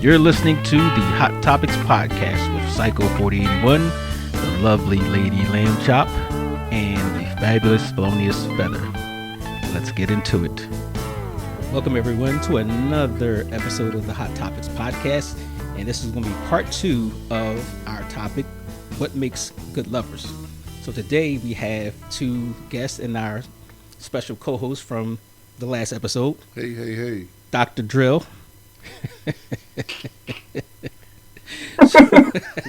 You're listening to the Hot Topics podcast with Psycho 4081, the lovely Lady Lamb Chop, and the fabulous Felonious Feather. Let's get into it. Welcome everyone to another episode of the Hot Topics podcast, and this is going to be part 2 of our topic, what makes good lovers. So today we have 2 guests and our special co-host from the last episode. Hey. Dr. Drill. We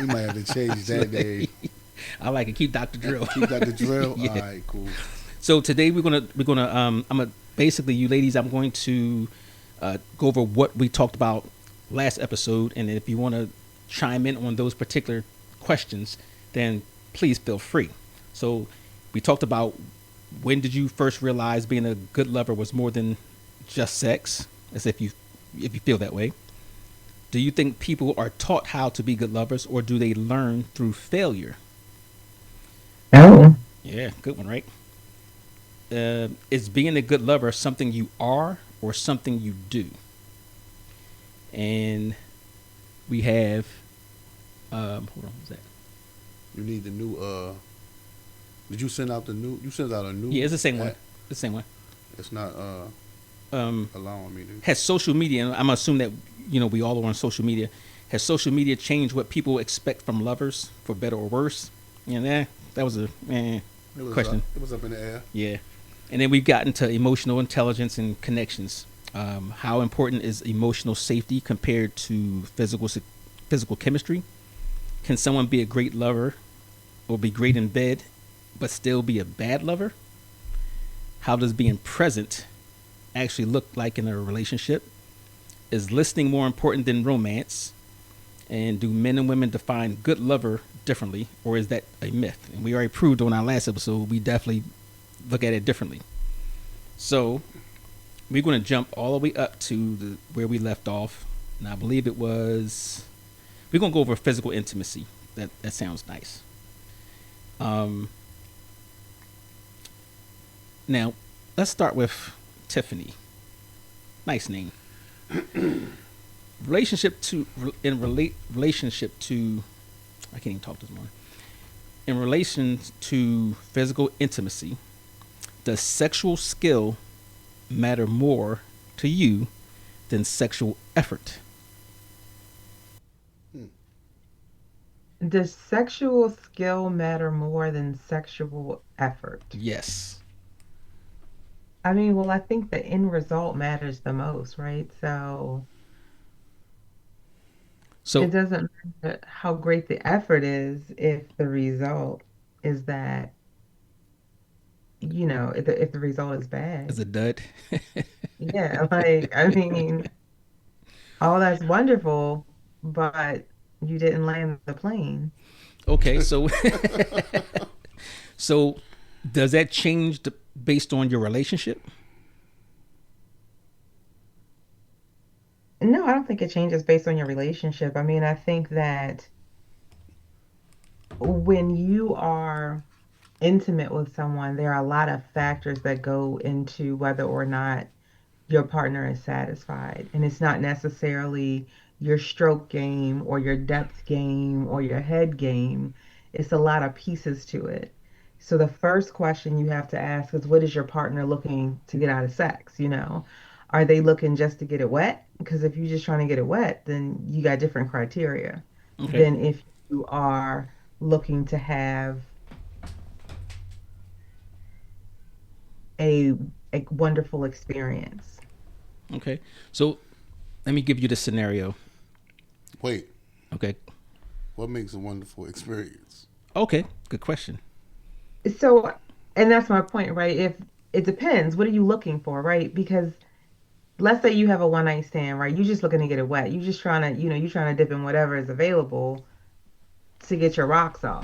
might have to change that name. I like it. Keep Dr. Drill. Keep Dr. Drill? Yeah. All right, cool. So today I'm gonna basically, you ladies, I'm going to go over what we talked about last episode, and if you want to chime in on those particular questions, then please feel free. So we talked about, when did you first realize being a good lover was more than just sex, as if you feel that way. Do you think people are taught how to be good lovers, or do they learn through failure? Oh. Yeah, good one, right? Is being a good lover something you are or something you do? And we have, hold on, what's that? You need the new, did you send out you sent out a new? Yeah, it's the same one. app? The same one. It's not, allowing me to. Has social media, and I'm assuming that, we all are on social media. Has social media changed what people expect from lovers, for better or worse? That was a question. It was up in the air. Yeah. And then we've gotten to emotional intelligence and connections. How important is emotional safety compared to physical chemistry? Can someone be a great lover or be great in bed but still be a bad lover? How does being present actually look like in a relationship? Is listening more important than romance? And do men and women define good lover differently, or is that a myth? And we already proved on our last episode, we definitely look at it differently. So we're going to jump all the way up to where we left off, and I believe it was, we're going to go over physical intimacy. That sounds nice. Now let's start with Tiffany. Nice name. relationship to I can't even talk this morning. In relation to physical intimacy, does sexual skill matter more to you than sexual effort? Does sexual skill matter more than sexual effort? Yes. I mean, well, I think the end result matters the most, right? So it doesn't matter how great the effort is if the result is that, if the result is bad. Is a dud. Yeah, I mean, all that's wonderful, but you didn't land the plane. Okay, so so does that change based on your relationship? No, I don't think it changes based on your relationship. I mean, I think that when you are intimate with someone, there are a lot of factors that go into whether or not your partner is satisfied. And it's not necessarily your stroke game or your depth game or your head game. It's a lot of pieces to it. So the first question you have to ask is, what is your partner looking to get out of sex? Are they looking just to get it wet? Because if you're just trying to get it wet, then you got different criteria than if you are looking to have a wonderful experience. Okay. So let me give you the scenario. Wait. Okay. What makes a wonderful experience? Okay. Good question. So, and that's my point, right? If it depends, what are you looking for, right? Because let's say you have a one night stand, right? You're just looking to get it wet. You're just trying to, you're trying to dip in whatever is available to get your rocks off.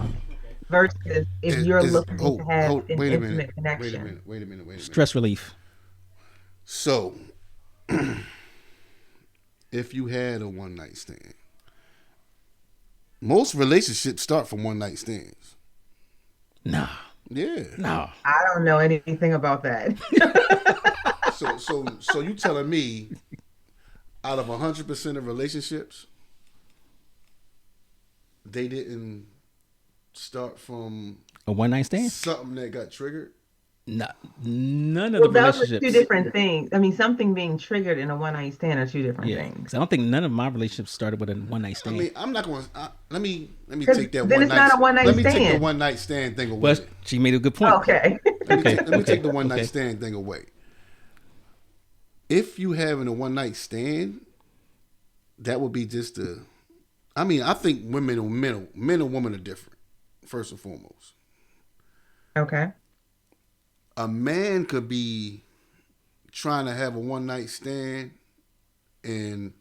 Versus if you're looking to have an intimate connection. Wait a minute. Stress relief. So, if you had a one night stand, most relationships start from one night stands. Nah. Yeah. No. I don't know anything about that. So you telling me out of 100% of relationships, they didn't start from A one night stand? something that got triggered. No, none of the Well, those are two relationships. different things. I mean, something being triggered in a one night stand are two different Yeah, things. because I don't think none of my relationships started with a one night I stand. mean, I'm not going. to let me Because take that then one it's night. not a one Let night me take the stand. one night stand thing away. But she made a good point. Okay. Okay, Let me okay, take the one night okay. stand thing away. If you having a one night stand, that would be just a. I mean, I think men and women are different. First and foremost, Okay. a man could be trying to have a one night stand and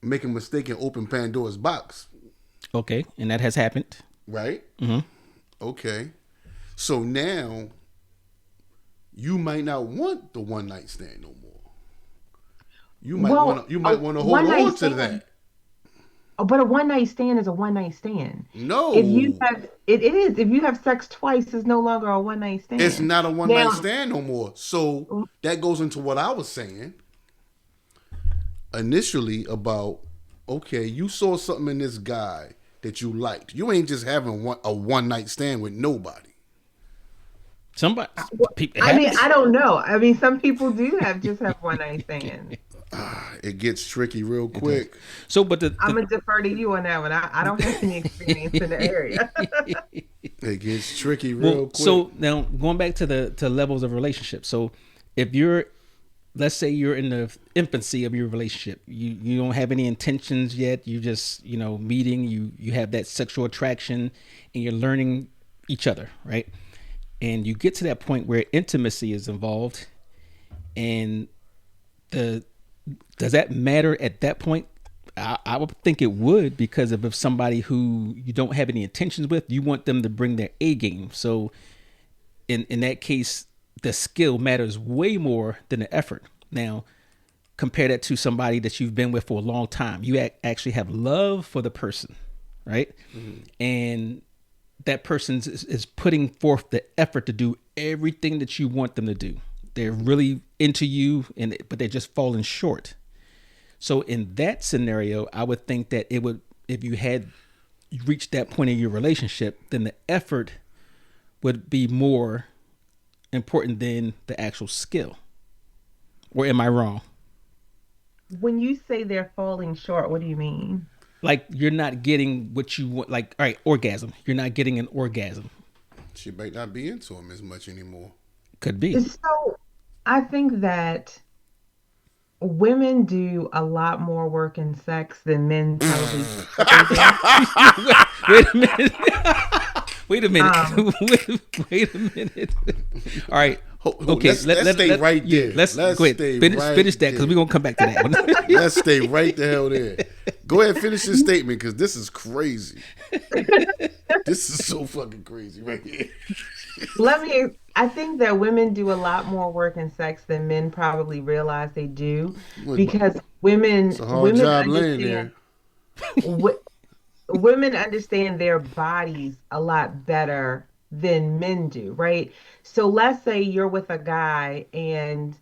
make a mistake and open Pandora's box, Okay, and that has happened. right? Hmm. Okay. So now you might not want the one night stand no more. Well, You a might want to hold one night on to stand, that. but a one night stand is a one night stand. If you No, have, it is. If you have sex twice, it's no longer a one night it's stand. not a one night Now, stand no more. So that goes into what I was saying initially about okay, you saw something in this guy that you liked. You ain't just having a one night stand with nobody. Somebody, it I mean, happens. I don't know. I mean, some people do have one night stands. It gets tricky real It does. quick. So, but I'm gonna defer to you on that one. I don't have any experience in the area. It gets tricky well, real quick. so now going back to the levels of relationships. So, if you're, let's say you're in the infancy of your relationship, you don't have any intentions yet. You just meeting. You have that sexual attraction, and you're learning each other, right? And you get to that point where intimacy is involved, and the does that matter at that point? I would think it would, because if somebody who you don't have any intentions with, you want them to bring their A game. So in that case, the skill matters way more than the effort. Now, compare that to somebody that you've been with for a long time. You actually have love for the person, right? Mm-hmm. And that person is putting forth the effort to do everything that you want them to do. They're really into you, but they're just falling short. So in that scenario, I would think that it would, if you had reached that point in your relationship, then the effort would be more important than the actual skill. Or am I wrong? When you say they're falling short, what do you mean? Like you're not getting what you want. Like, all right, orgasm. You're not getting an orgasm. She might not be into him as much anymore. Could be. So I think that women do a lot more work in sex than men probably think that they do. Wait a minute. Wait a minute. Um, Wait a minute. All right. Okay. Let's stay right there. Let's go ahead. Stay Finish right that, because there. we're gonna come back to that one. Let's stay right the hell there. Go ahead, finish your statement, because this is crazy. This is so fucking crazy right here. I think that women do a lot more work in sex than men probably realize they do, because It's a hard job laying there. w- women understand their bodies a lot better than men do, right? So let's say you're with a guy and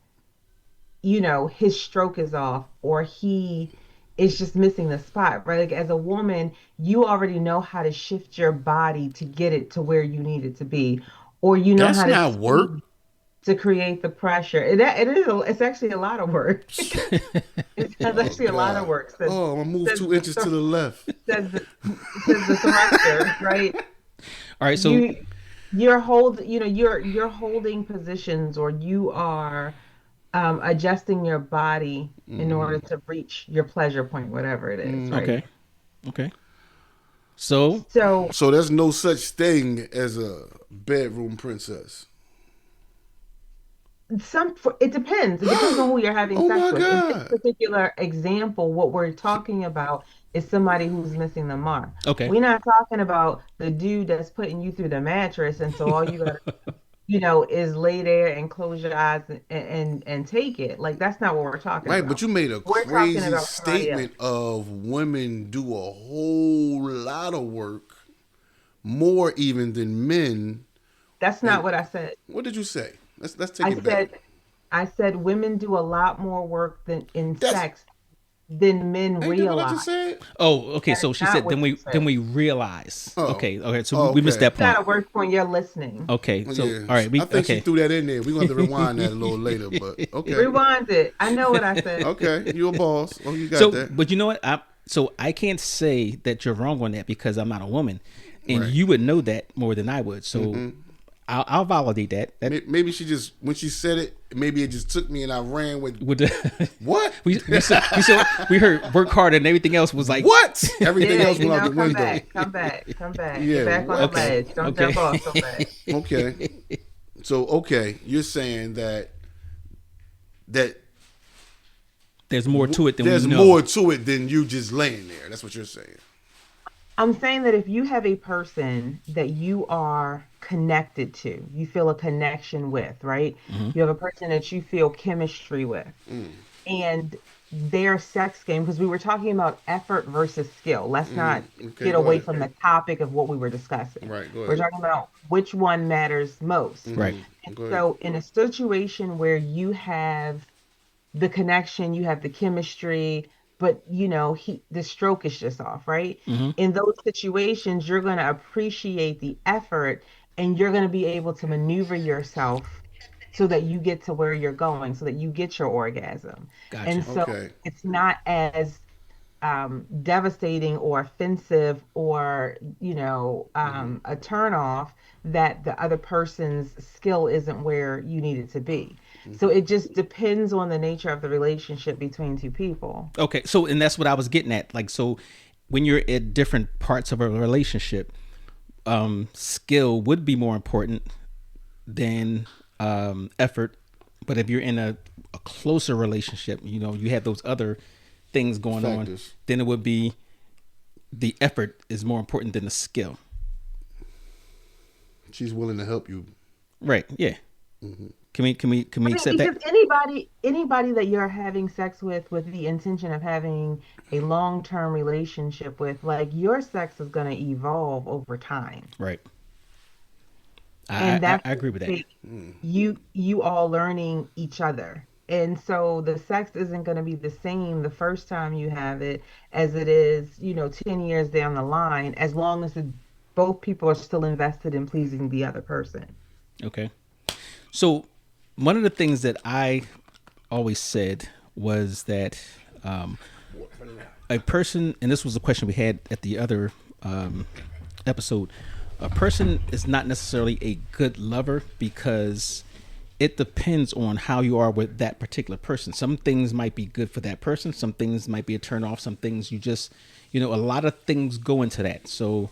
his stroke is off, or he is just missing the spot, right? Like, as a woman, you already know how to shift your body to get it to where you need it to be, or you know That's how to not work. squeeze to create the pressure. It's actually a lot of work. It's Oh actually a lot of God. work. Oh, I'm gonna move 2 inches to the left. Says the, says the thruster, right? All right. So You're holding positions, or you are adjusting your body in order to reach your pleasure point, whatever it is, right? okay. Okay. So So So there's no such thing as a bedroom princess. it depends. It depends on who you're having Oh sex my with. In this God. particular example, what we're talking about is somebody who's missing the mark. okay. We're not talking about the dude that's putting you through the mattress, and so all you gotta is lay there and close your eyes and take it. Like, that's not what we're talking Right, but about. you made a We're talking crazy about somebody else. statement of women do a whole lot of work, more even than men. That's And not what I said. what did you say? Let's take I it back. said I said women do a lot more work than in That's sex than men ain't that what I just realize. said? Oh, okay. That is So she not said, what then you we said. realize. Oh, Okay, okay. So oh, we missed okay. that You point. gotta work when you're listening. Okay, so Yeah, all right, I we think she okay. threw that in there. We're gonna have to rewind that a little later, but okay, Rewind it. I know what I said. okay. You a boss? Oh, you got So, that but you know what? I can't say that you're wrong on that because I'm not a woman, and right. you would know that more than I would. So, I'll validate that. That Maybe she just when she said it, maybe it just took me and I ran with would what? we heard work hard and everything else was like What? Everything Yeah, else went out the come window. back, come back, come back. Get Yeah, back on the what? okay, ledge. Don't okay. jump off so fast. Okay. So okay, you're saying that There's more to it than we there's know. more to it than you just laying there. That's what you're saying. I'm saying that if you have a person that you are connected to, you feel a connection with, right? Hmm. You have a person that you feel chemistry with, and their sex game, because we were talking about effort versus skill. Let's not Okay, get go away ahead. from the topic of what we were discussing. Right, go We're ahead. talking about which one matters most. Right. And Go ahead. so, in a situation where you have the connection, you have the chemistry, but the stroke is just off, right? Hmm. In those situations, you're going to appreciate the effort and you're going to be able to maneuver yourself so that you get to where you're going, so that you get your orgasm. And Gotcha. so Okay. it's not as devastating or offensive or a turn off that the other person's skill isn't where you need it to be. So it just depends on the nature of the relationship between two people. Okay. So, and that's what I was getting at. Like, so when you're at different parts of a relationship, skill would be more important than effort. But if you're in a closer relationship, you have those other things going on, Factors. then it would be the effort is more important than the skill. She's willing to help you. Right. Yeah. Can we I mean, accept that? because anybody that you're having sex with the intention of having a long-term relationship with, like your sex is going to evolve over time. Right. And I that's going agree with to that. take you all learning each other. And so the sex isn't going to be the same the first time you have it as it is, 10 years down the line, as long as both people are still invested in pleasing the other person. Okay. So one of the things that I always said was that a person, and this was a question we had at the other episode, a person is not necessarily a good lover because it depends on how you are with that particular person. Some things might be good for that person. Some things might be a turn off. Some things you just, a lot of things go into that. So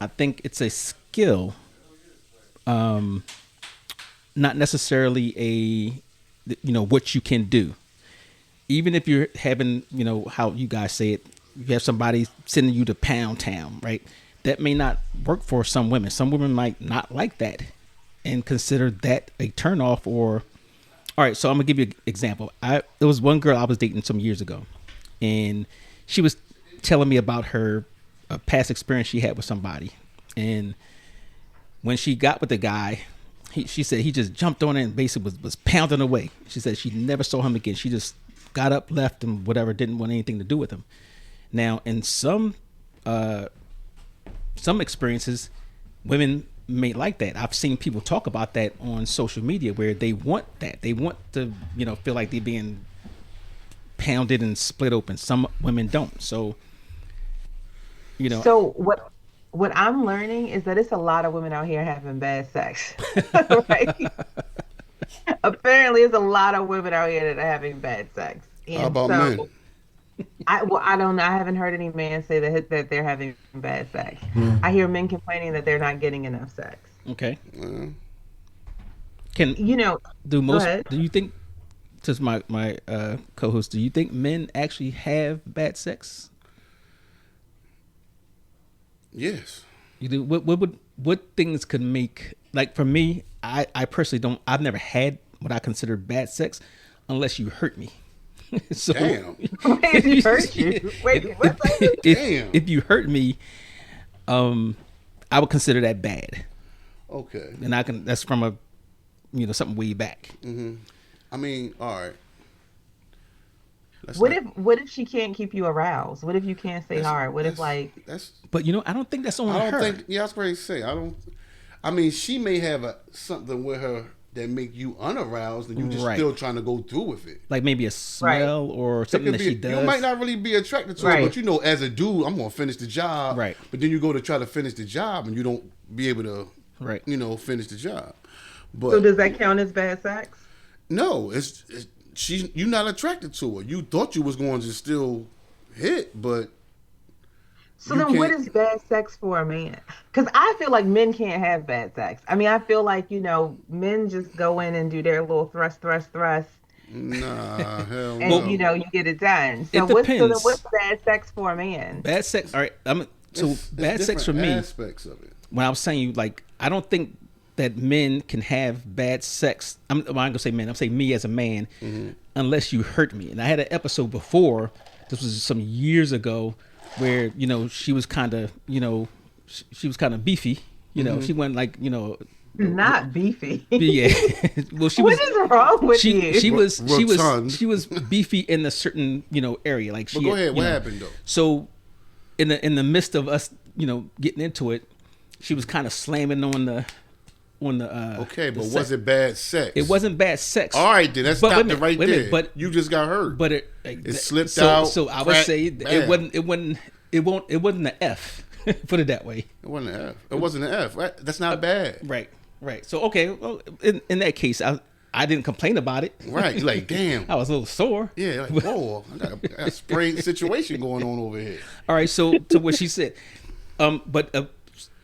I think it's a skill, not necessarily what you can do. Even if you're having, how you guys say it, you have somebody sending you to Pound Town, right? That may not work for some women. Some women might not like that and consider that a turnoff. Or, all right, so I'm gonna give you an example. There was one girl I was dating some years ago, and she was telling me about her past experience she had with somebody, and when she got with the guy, she said he just jumped on it and basically was pounding away. She said she never saw him again. She just got up, left, and whatever, didn't want anything to do with him. Now, in some experiences, women may like that. I've seen people talk about that on social media where they want that. They want to, feel like they're being pounded and split open. Some women don't. So, So what I'm learning is that it's a lot of women out here having bad sex. Right? Apparently, it's a lot of women out here that are having bad sex. How And about men? so I don't know. I haven't heard any man say that they're having bad sex. I hear men complaining that they're not getting enough sex. okay. Uh, Can You know, Go ahead. do you think, just my co-host, do you think men actually have bad sex? yes. You do. What things could make, like, for me, I personally don't. I've never had what I consider bad sex unless you hurt me. So Damn. Wait, he hurt you. Wait, what's that? Damn. if you hurt me, I would consider that bad, Okay. and that's from a something way back. I mean, all right. Let's What not. if what if she can't keep you aroused? What if you can't stay That's hard? What if that's like that's. But I don't think that's I on don't her. think. Yeah, I was going to say. I don't. I mean, she may have something with her that make you unaroused, and you just Right. still trying to go through with it. Like maybe a right, smell or It something could that be. she does. You might not really be attracted to it, right. but as a dude, I'm gonna finish the job. Right. But then you go to try to finish the job, and you don't be able to, Right. finish the job. So But does that count as bad sex? no, it's you're not attracted to her. You thought you was going to still hit, but So you then what can't. is bad sex for a man? Because I feel like men can't have bad sex. I mean, I feel like, men just go in and do their little thrust, thrust, thrust, Nah, hell and no. you get it done. It So what's depends. bad sex for a man? Bad sex. All right. It's Bad sex different for me. aspects of it. When I was saying you, like, I don't think that men can have bad sex. I'm not gonna say men. I'm saying me as a man, unless you hurt me. And I had an episode before. This was some years ago, where she was kind of she was kind of beefy. She wasn't like Not beefy. yeah. Well, she What was. is wrong with you? She was Rotund. she was beefy in a certain area. Like But she. go ahead. What happened though? So, in the midst of us, getting into it, she was kind of slamming on the. Okay, the but sex. was it bad sex? It wasn't bad sex. All right, then let's But stop wait a it right minute, there. but you just got hurt. but it slipped so, out. So I would cracked, say bam. it wasn't an F. Put it that way. It wasn't an F. It wasn't an F. Right? That's not bad. Right. So okay, well, in that case, I didn't complain about it. Right. You're like, damn. I was a little sore. Yeah. Like, whoa. I got a sprained situation going on over here. All right. So to what she said, but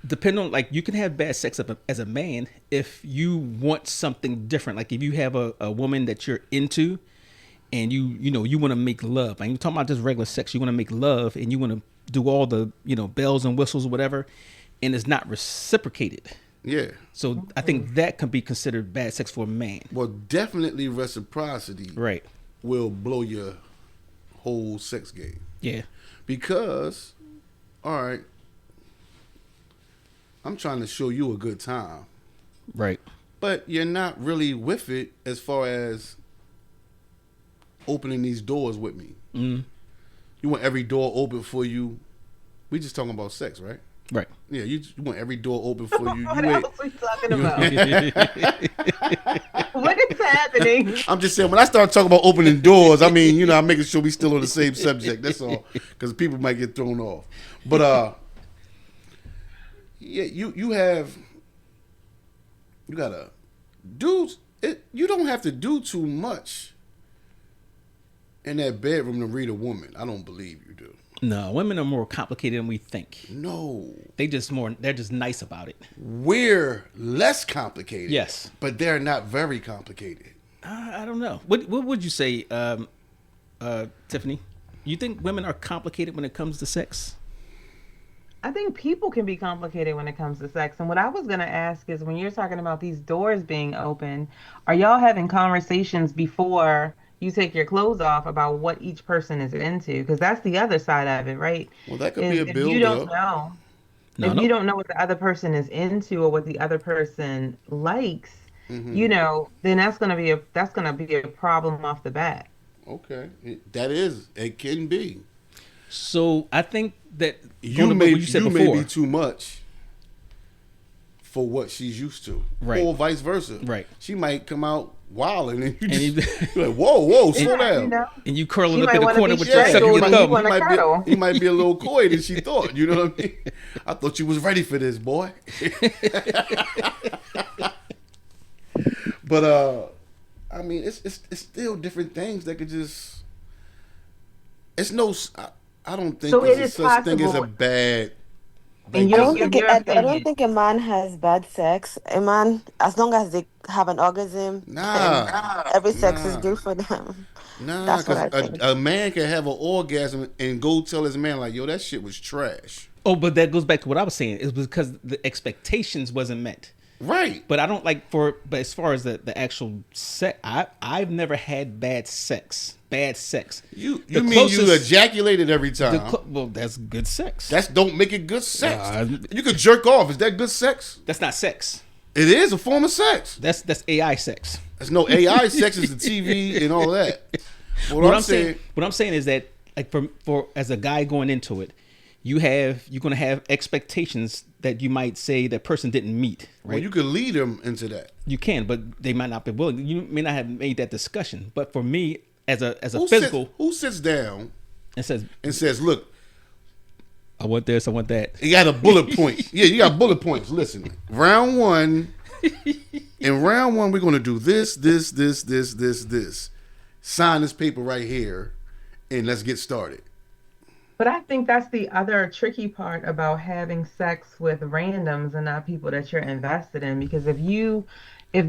depending on, like, you can have bad sex as a man if you want something different. Like if you have a woman that you're into, and you want to make love. And you're talking about just regular sex. You want to make love, and you want to do all the bells and whistles or whatever, and it's not reciprocated. Yeah. So I think that can be considered bad sex for a man. Well, definitely reciprocity Right. will blow your whole sex game. Yeah. Because, all right, I'm trying to show you a good time, Right. but you're not really with it as far as opening these doors with me. Mm. You want every door open for you. We just talking about sex, right? Right. Yeah, you want every door open for you. What You else are we talking about? What is happening? I'm just saying, when I start talking about opening doors, I mean, I'm making sure we still on the same subject. That's all, because people might get thrown off. But yeah, you gotta do it. You don't have to do too much in that bedroom to read a woman. I don't believe you do. No, women are more complicated than we think. No, They're just nice about it. we're less complicated. Yes. but they're not very complicated. I don't know. What would you say, Tiffany? You think women are complicated when it comes to sex? I think people can be complicated when it comes to sex. And what I was going to ask is when you're talking about these doors being open, are y'all having conversations before you take your clothes off about what each person is into? Because that's the other side of it, right? Well, that could Is be a if build you don't up. know, No, if no. you don't know what the other person is into or what the other person likes, then that's gonna be a problem off the bat. Okay, it can be. So I think that You going to may what you said you before, may be too much for what she's used to, Right. or vice versa. Right. She might come out wilding, and you And just you're like, whoa, slow down. You know? and you curling She up might in the wanna corner be with your strangled sucking your and you thumb. wanna cuddle. he might be a little coy than she thought. You know what I mean? I thought you was ready for this, boy. But I mean, it's still different things that could just. It's no. I don't think So it there's is such thing as a possible. bad. In I your don't in think your I don't opinion, think a man has bad sex. A man, as long as they have an orgasm, Nah, then every sex is nah. good for them. Nah, That's what because I think. a man can have an orgasm and go tell his man like, "Yo, that shit was trash." Oh, but that goes back to what I was saying. It was because the expectations wasn't met. Right. But I don't like but as far as the actual sex, I've never had bad sex. Bad sex. You The mean you closest- ejaculated every time? Well, that's good sex. That's don't make it good sex. Nah. You could jerk off. Is that good sex? That's not sex. It is a form of sex. That's AI sex. There's no AI sex. Is the TV and all that. What I'm saying is that like for as a guy going into it, you're gonna have expectations that you might say that person didn't meet. Right? Well, you could lead them into that. You can, but they might not be willing. You may not have made that discussion. But for me, as a who sits down and says, look, I want this, I want that. You got a bullet point. Yeah, you got bullet points. Listen, round one. In round one, we're gonna do this. Sign this paper right here, and let's get started. But I think that's the other tricky part about having sex with randoms and not people that you're invested in. Because if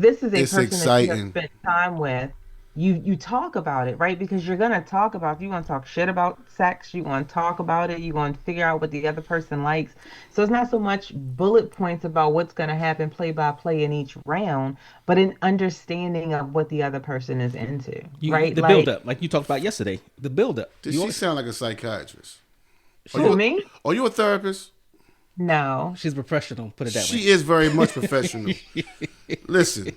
this is a It's person that you have exciting. spent time with, you talk about it, right? Because you're gonna talk about, if you want to talk shit about sex, you want to talk about it, you want to figure out what the other person likes. So it's not so much bullet points about what's gonna happen play by play in each round, but an understanding of what the other person is into, right? The build up, like you talked about yesterday. The build up. Does she sound like a psychiatrist? Who, me? Are you a therapist? No. She's professional. Put it that way. She is very much professional. Listen,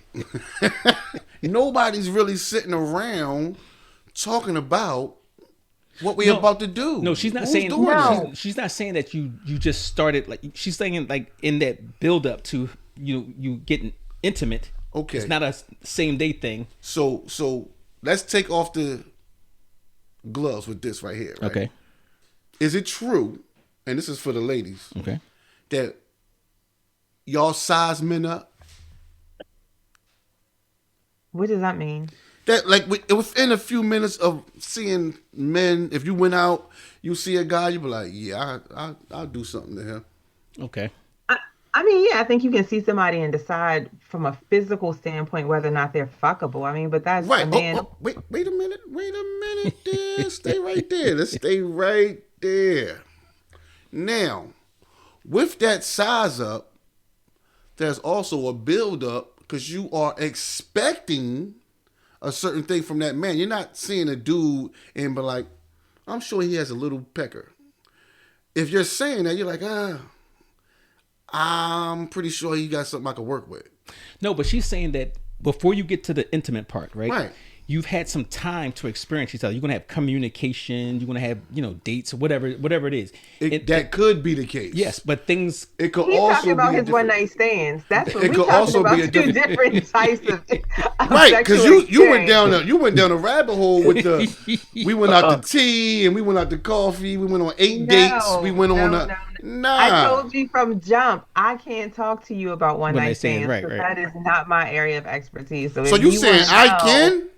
nobody's really sitting around talking about what we're about to do. No, she's not Who's saying. doing that? She's not saying that you just started. Like she's saying, like in that build up to you getting intimate. Okay, it's not a same day thing. So let's take off the gloves with this right here. Right? Okay. Is it true? And this is for the ladies. Okay. That y'all size men up? What does that mean? That like within a few minutes of seeing men, if you went out, you see a guy, you be like, yeah, I'll do something to him. Okay. I mean, yeah, I think you can see somebody and decide from a physical standpoint whether or not they're fuckable. I mean, but that's right. a man. Wait a minute. There. Stay right there. Let's stay right there. Now, with that size up, there's also a build up because you are expecting a certain thing from that man. You're not seeing a dude and be like, I'm sure he has a little pecker. If you're saying that, you're like, I'm pretty sure he got something I could work with. No, but she's saying that before you get to the intimate part, right? Right. You've had some time to experience each other. You're gonna have communication. You're gonna have dates or whatever it is. That could be the case. Yes, but things. It could He's also talking about be his one night stands. That's what it we're could talking also about. be a Two different types of right, because sexual you went experience. down a rabbit hole with the we went out to tea and we went out to coffee. We went on 8 dates. We went on nah. I told you from jump, I can't talk to you about one night stands. Right. That is not my area of expertise. So you saying I can?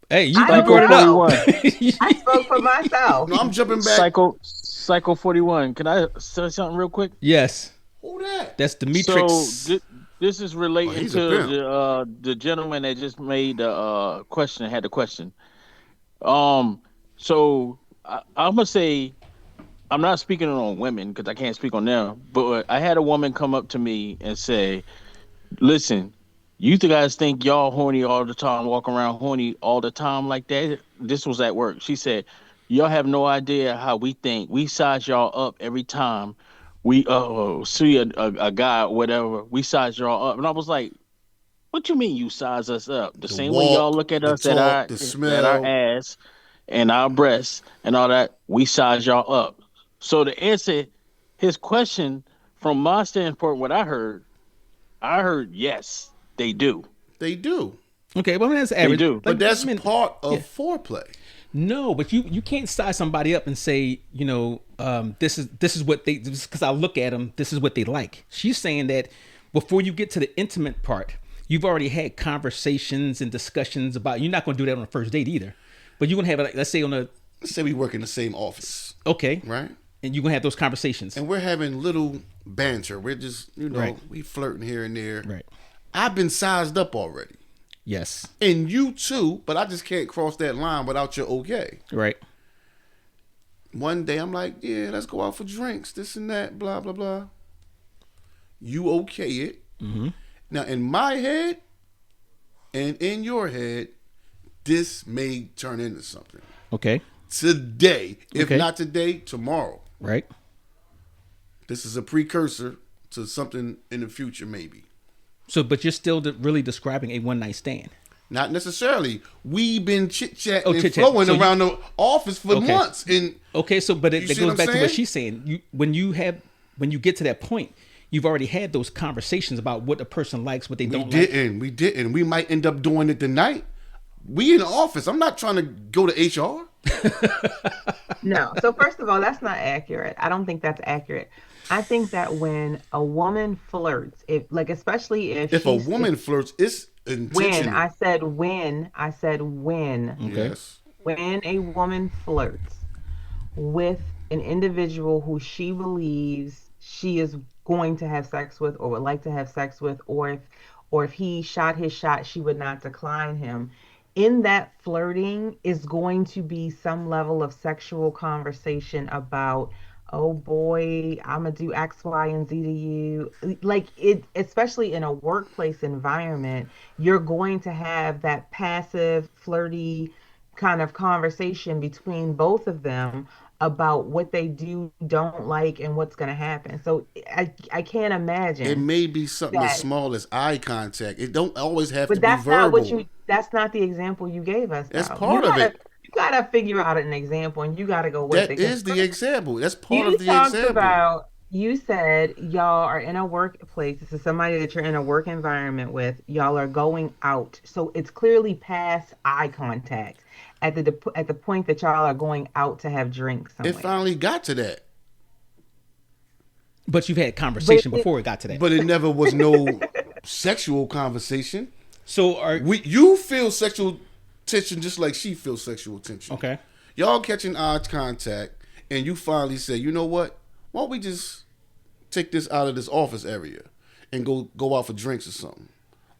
Hey, you I brought it up. I spoke for myself. No, I'm jumping back. Psycho 41. Can I say something real quick? Yes. Who that? That's Demetrix. So this is relating to the gentleman that just made the question. Had the question. So I'm gonna say I'm not speaking on women because I can't speak on them. But I had a woman come up to me and say, "Listen, you guys think y'all horny all the time, walk around horny all the time like that?" This was at work. She said, "Y'all have no idea how we think. We size y'all up every time we see a guy or whatever. We size y'all up." And I was like, "What you mean you size us up? The same way y'all look at us at our ass and our breasts and all that, we size y'all up." So to answer his question, from my standpoint, what I heard yes. They do. They do. Okay, well that's average. They do. But that's part of foreplay. No, but you can't size somebody up and say, this is what they, because I look at them, this is what they like. She's saying that before you get to the intimate part, you've already had conversations and discussions about. You're not going to do that on the first date either, but you're going to have let's say we work in the same office. Okay. Right. And you're going to have those conversations. And we're having little banter. We're just right. We flirting here and there. Right. I've been sized up already. Yes. And you too, but I just can't cross that line without your okay. Right. One day I'm like, yeah, let's go out for drinks, this and that, blah, blah, blah. You okay it. Mm-hmm. Now, in my head and in your head, this may turn into something. Okay. Today. If not today, tomorrow. Right. This is a precursor to something in the future, maybe. So, but you're still really describing a one night stand. Not necessarily. We've been chit chatting Oh, and chit-chat. flowing So around the office for Okay. months, and Okay, so but You it see goes what I'm back to what saying? she's saying. When you get to that point, you've already had those conversations about what a person likes, what they we don't like. didn't. We didn't. We might end up doing it tonight. We in the office. I'm not trying to go to HR. No. So first of all, that's not accurate. I don't think that's accurate. I think that when a woman flirts, if like especially if If a she's if woman flirts, it's when intentional. I said when, I said Okay. Yes. when a woman flirts with an individual who she believes she is going to have sex with or would like to have sex with, or if he shot his shot, she would not decline him. In that flirting is going to be some level of sexual conversation about, oh boy, I'm gonna do X, Y, and Z to you. Like it, especially in a workplace environment, you're going to have that passive, flirty kind of conversation between both of them about what they do, don't like, and what's going to happen. So I can't It imagine may be something as that, small as eye contact. It don't always have to but be verbal. that's not the example you gave us That's though. You part of gotta it. you gotta figure out an example and you gotta go with That it. Because is the example. That's part you of the talked example. about, you said y'all are in a workplace. This is somebody that you're in a work environment with. Y'all are going out. So it's clearly past eye contact at the point that y'all are going out to have drinks It somewhere. finally got to that, But you've had But conversation it, before it got to that. but it never was no sexual conversation. So You feel sexual tension just like she feels sexual tension. okay. Y'all catching eye contact, and you finally say, you know what? Why don't we just take this out of this office area and go out for drinks or something?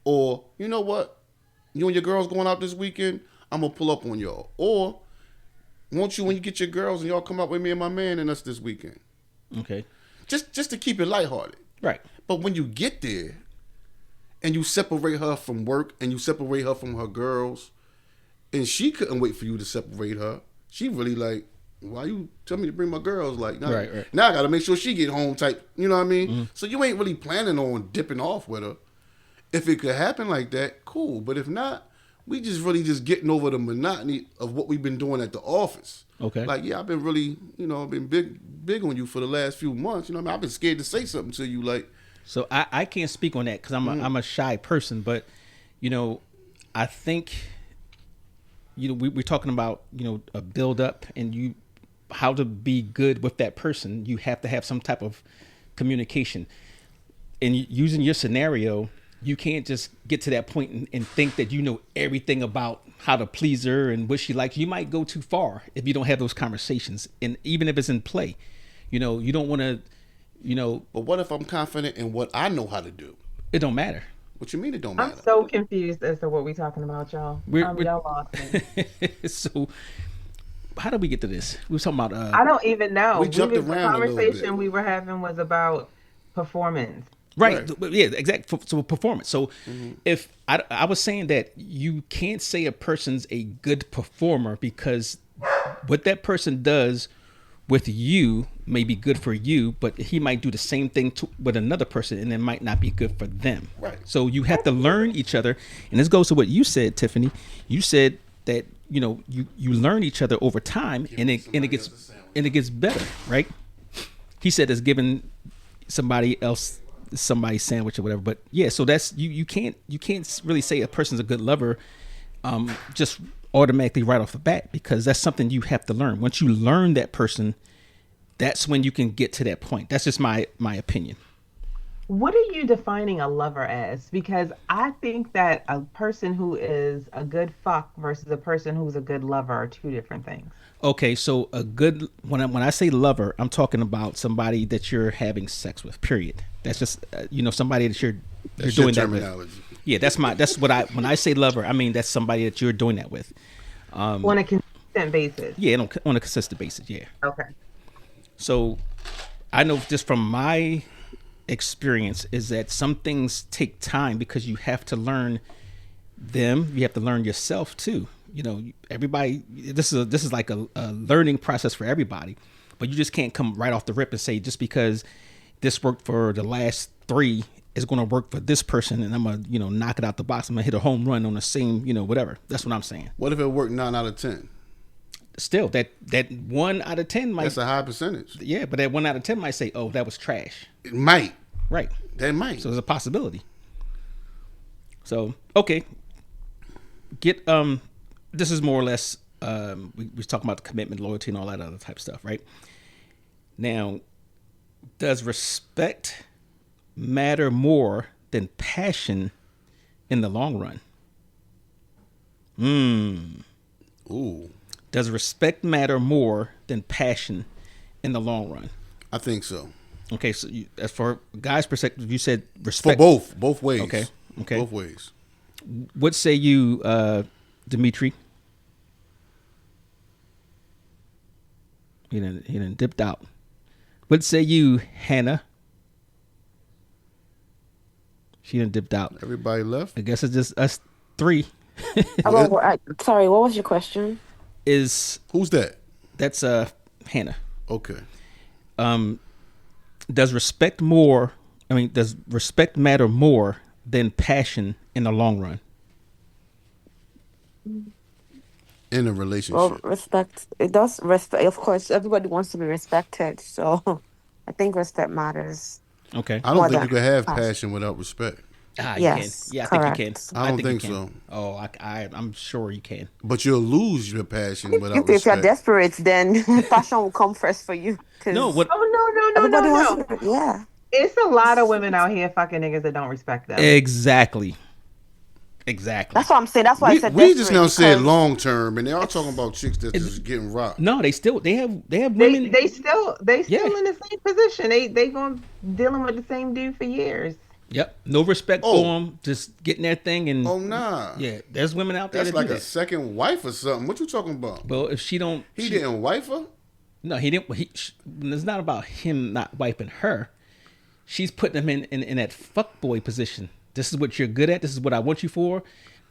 Or you know what? You and your girls going out this weekend? I'm gonna pull up on y'all. Or won't you, when you get your girls and y'all come out with me and my man and us this weekend? Okay. Just to keep it lighthearted. Right. But when you get there and you separate her from work and you separate her from her girls, and she couldn't wait for you to separate her, she really like, why you tell me to bring my girls? Like, now, Right. now I got to make sure she get home type. You know what I mean? So you ain't really planning on dipping off with her. If it could happen like that, cool. But if not, we just really just getting over the monotony of what we've been doing at the office. Okay. Like, yeah, I've been really, I've been big on you for the last few months. You know what I mean? I've been scared to say something to you. Like, So I can't speak on that because I'm a shy person, but I think we're talking about a build up and how to be good with that person. You have to have some type of communication. And using your scenario, you can't just get to that point and think that you know everything about how to please her and what she likes. You might go too far if you don't have those conversations. And even if it's in play, you don't want to, but what if I'm confident in what I know how to do? it don't matter. What you mean it don't I'm matter? so confused as to what we're talking about, y'all. We're Y'all lost me. so how did we get to this? We were talking about I don't even know. We jumped The around a little conversation bit. we were having was about performance. right. Right. Yeah, exactly. So performance. So if I was saying that you can't say a person's a good performer because what that person does with you may be good for you, but he might do the same thing with another person and it might not be good for them. Right. So you have to learn each other. And this goes to what you said, Tiffany. You said that, you learn each other over time and it gets better, right? He said it's giving somebody else somebody's sandwich or whatever. But yeah, so that's you can't really say a person's a good lover just automatically right off the bat, because that's something you have to learn. Once you learn that person, that's when you can get to that point. That's just my opinion. What are you defining a lover as? Because I think that a person who is a good fuck versus a person who's a good lover are two different things. Okay, so when I say lover, I'm talking about somebody that you're having sex with. Period. That's just somebody that you're That's doing your that with. terminology. Yeah, that's what when I say lover, I mean that's somebody that you're doing that with. On a consistent basis. Yeah, on a consistent basis. Yeah. Okay. So I know just from my experience is that some things take time because you have to learn them. You have to learn yourself too. Everybody. This is like a learning process for everybody, but you just can't come right off the rip and say just because this worked for the last 3, is going to work for this person, and I'm gonna knock it out the box. I'm gonna hit a home run on the same whatever. That's what I'm saying. What if it worked 9 out of 10? Still, that 1 out of 10 might. That's a high percentage. Yeah, but that 1 out of 10 might say, "Oh, that was trash." It might. Right. That might. So there's a possibility. So okay, get this is more or less we was talking about the commitment, loyalty, and all that other type of stuff, right? Now, does respect matter more than passion in the long run? Ooh. Does respect matter more than passion in the long run? I think so. Okay, so as for guys' perspective, you said For respect both ways. Okay. Both ways. What say you, Dimitri? He done dipped out. What say you, Hannah? She done dipped out. Everybody left. I guess it's just us three. Sorry, what was your question? Is Who's that? That's Hannah. Okay. Does respect does respect matter more than passion in the long run? In a relationship. Well, respect. It does respect. Of course, everybody wants to be respected. So I think respect matters. Okay. I don't more think than you can have passion. passion without respect. Yes, you can. Yeah, I think you can. correct. I don't think you so. can. Oh, I'm sure you can. But you'll lose your passion without If you're respect. desperate, then passion will come first for you. No, Because what? Oh no, no, no, everybody no, wants no. to. Yeah. It's a lot of women out here fucking niggas that don't respect them. Exactly. That's what I'm saying. That's why I said We just desperate now said because long term, and they are talking about chicks that's just getting rocked. No, they have They women. they still Yeah. in the same position. They going dealing with the same dude for years. Yep. No respect Oh. for them. Just getting their thing and. Oh nah. Yeah, there's women out there That's that like do a that. second wife or something. What you talking about? Well, if she don't, He didn't wife her? No, he didn't. It's not about him not wiping her. She's putting him in that fuckboy position. This is what you're good at. This is what I want you for.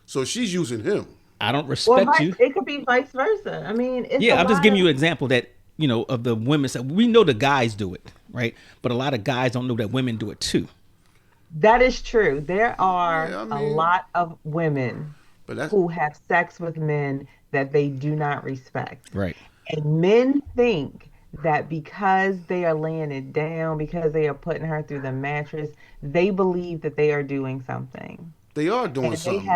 So she's using him. I don't Well, respect you. it could be vice versa. I mean, it's Yeah, a I'm just lot giving of- you an example that of the women. We know the guys do it, right? But a lot of guys don't know that women do it too. That is true. There are Yeah, I a mean- lot of women But that's who have sex with men that they do not respect. Right. And men think that because they are laying it down, because they are putting her through the mattress, they believe that they are doing something. they are doing And something.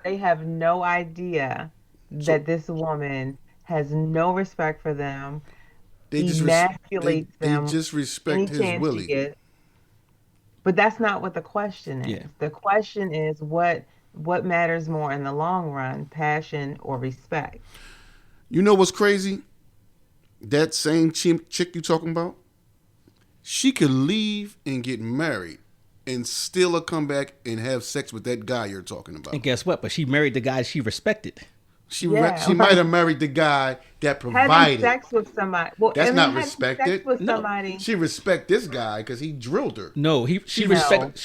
they have no idea that this woman has no respect for them, They just emasculates they them just any respect his chance she Willie. gets. But that's not what the question is. Yeah. The question is what matters more in the long run, passion or respect? You know what's crazy? That same chick you talking about, she could leave and get married and still come back and have sex with that guy you're talking about. And guess what? But she married the guy she respected. She Yeah. she might have married the guy that Having provided. sex with somebody. Well, That's not having respected. Sex with No. somebody. She respect this guy because he drilled her. No, she No. respects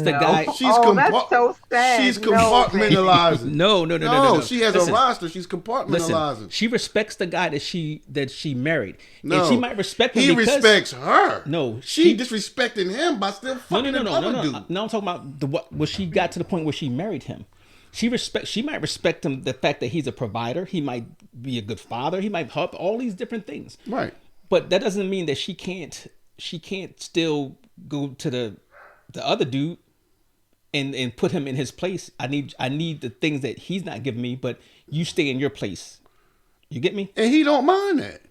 the no. guy. She's That's so sad. She's No, compartmentalizing. No. She has Listen, a roster. She's compartmentalizing. Listen, she respects the guy that she married. No, And she might respect him he because respects her. No, she disrespecting him by still No, fucking no. other dude. No, I'm talking about what she got to the point where she married him. She might respect him the fact that he's a provider. He might be a good father. He might help all these different things. Right. But that doesn't mean that she can't still go to the other dude and put him in his place. I need the things that he's not giving me, but you stay in your place. You get me? And he don't mind that.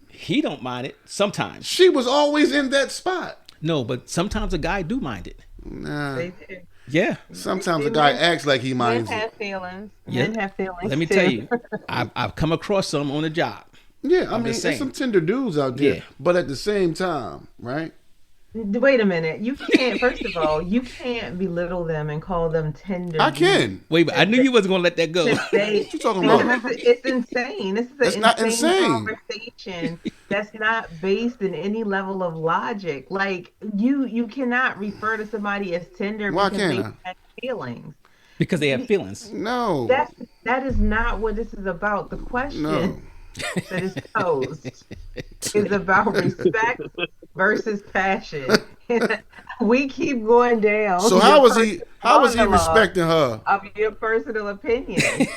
He don't mind it sometimes. She was always in that spot. No, but sometimes a guy do mind it. Nah. They do. Yeah. Sometimes a guy acts like he Men minds have it. feelings. Yeah. Men have feelings. Let me too. tell you, I've come across some on the job. Yeah, I I'm mean, just there's saying. some tender dudes out there. Yeah. But at the same time, right? Wait a minute. You can't. First of all, you can't belittle them and call them tender. I can. Wait, but I knew you wasn't gonna let that go. What you talking about? It's insane. This is That's an not insane insane. conversation that's not based in any level of logic. Like you cannot refer to somebody as tender Why because can't they I? have feelings. Because they have feelings. No. That is not what this is about. The question No. that is posed is about respect versus passion. We keep going down So your how was he? personal How was he monologue respecting her? of your personal opinion.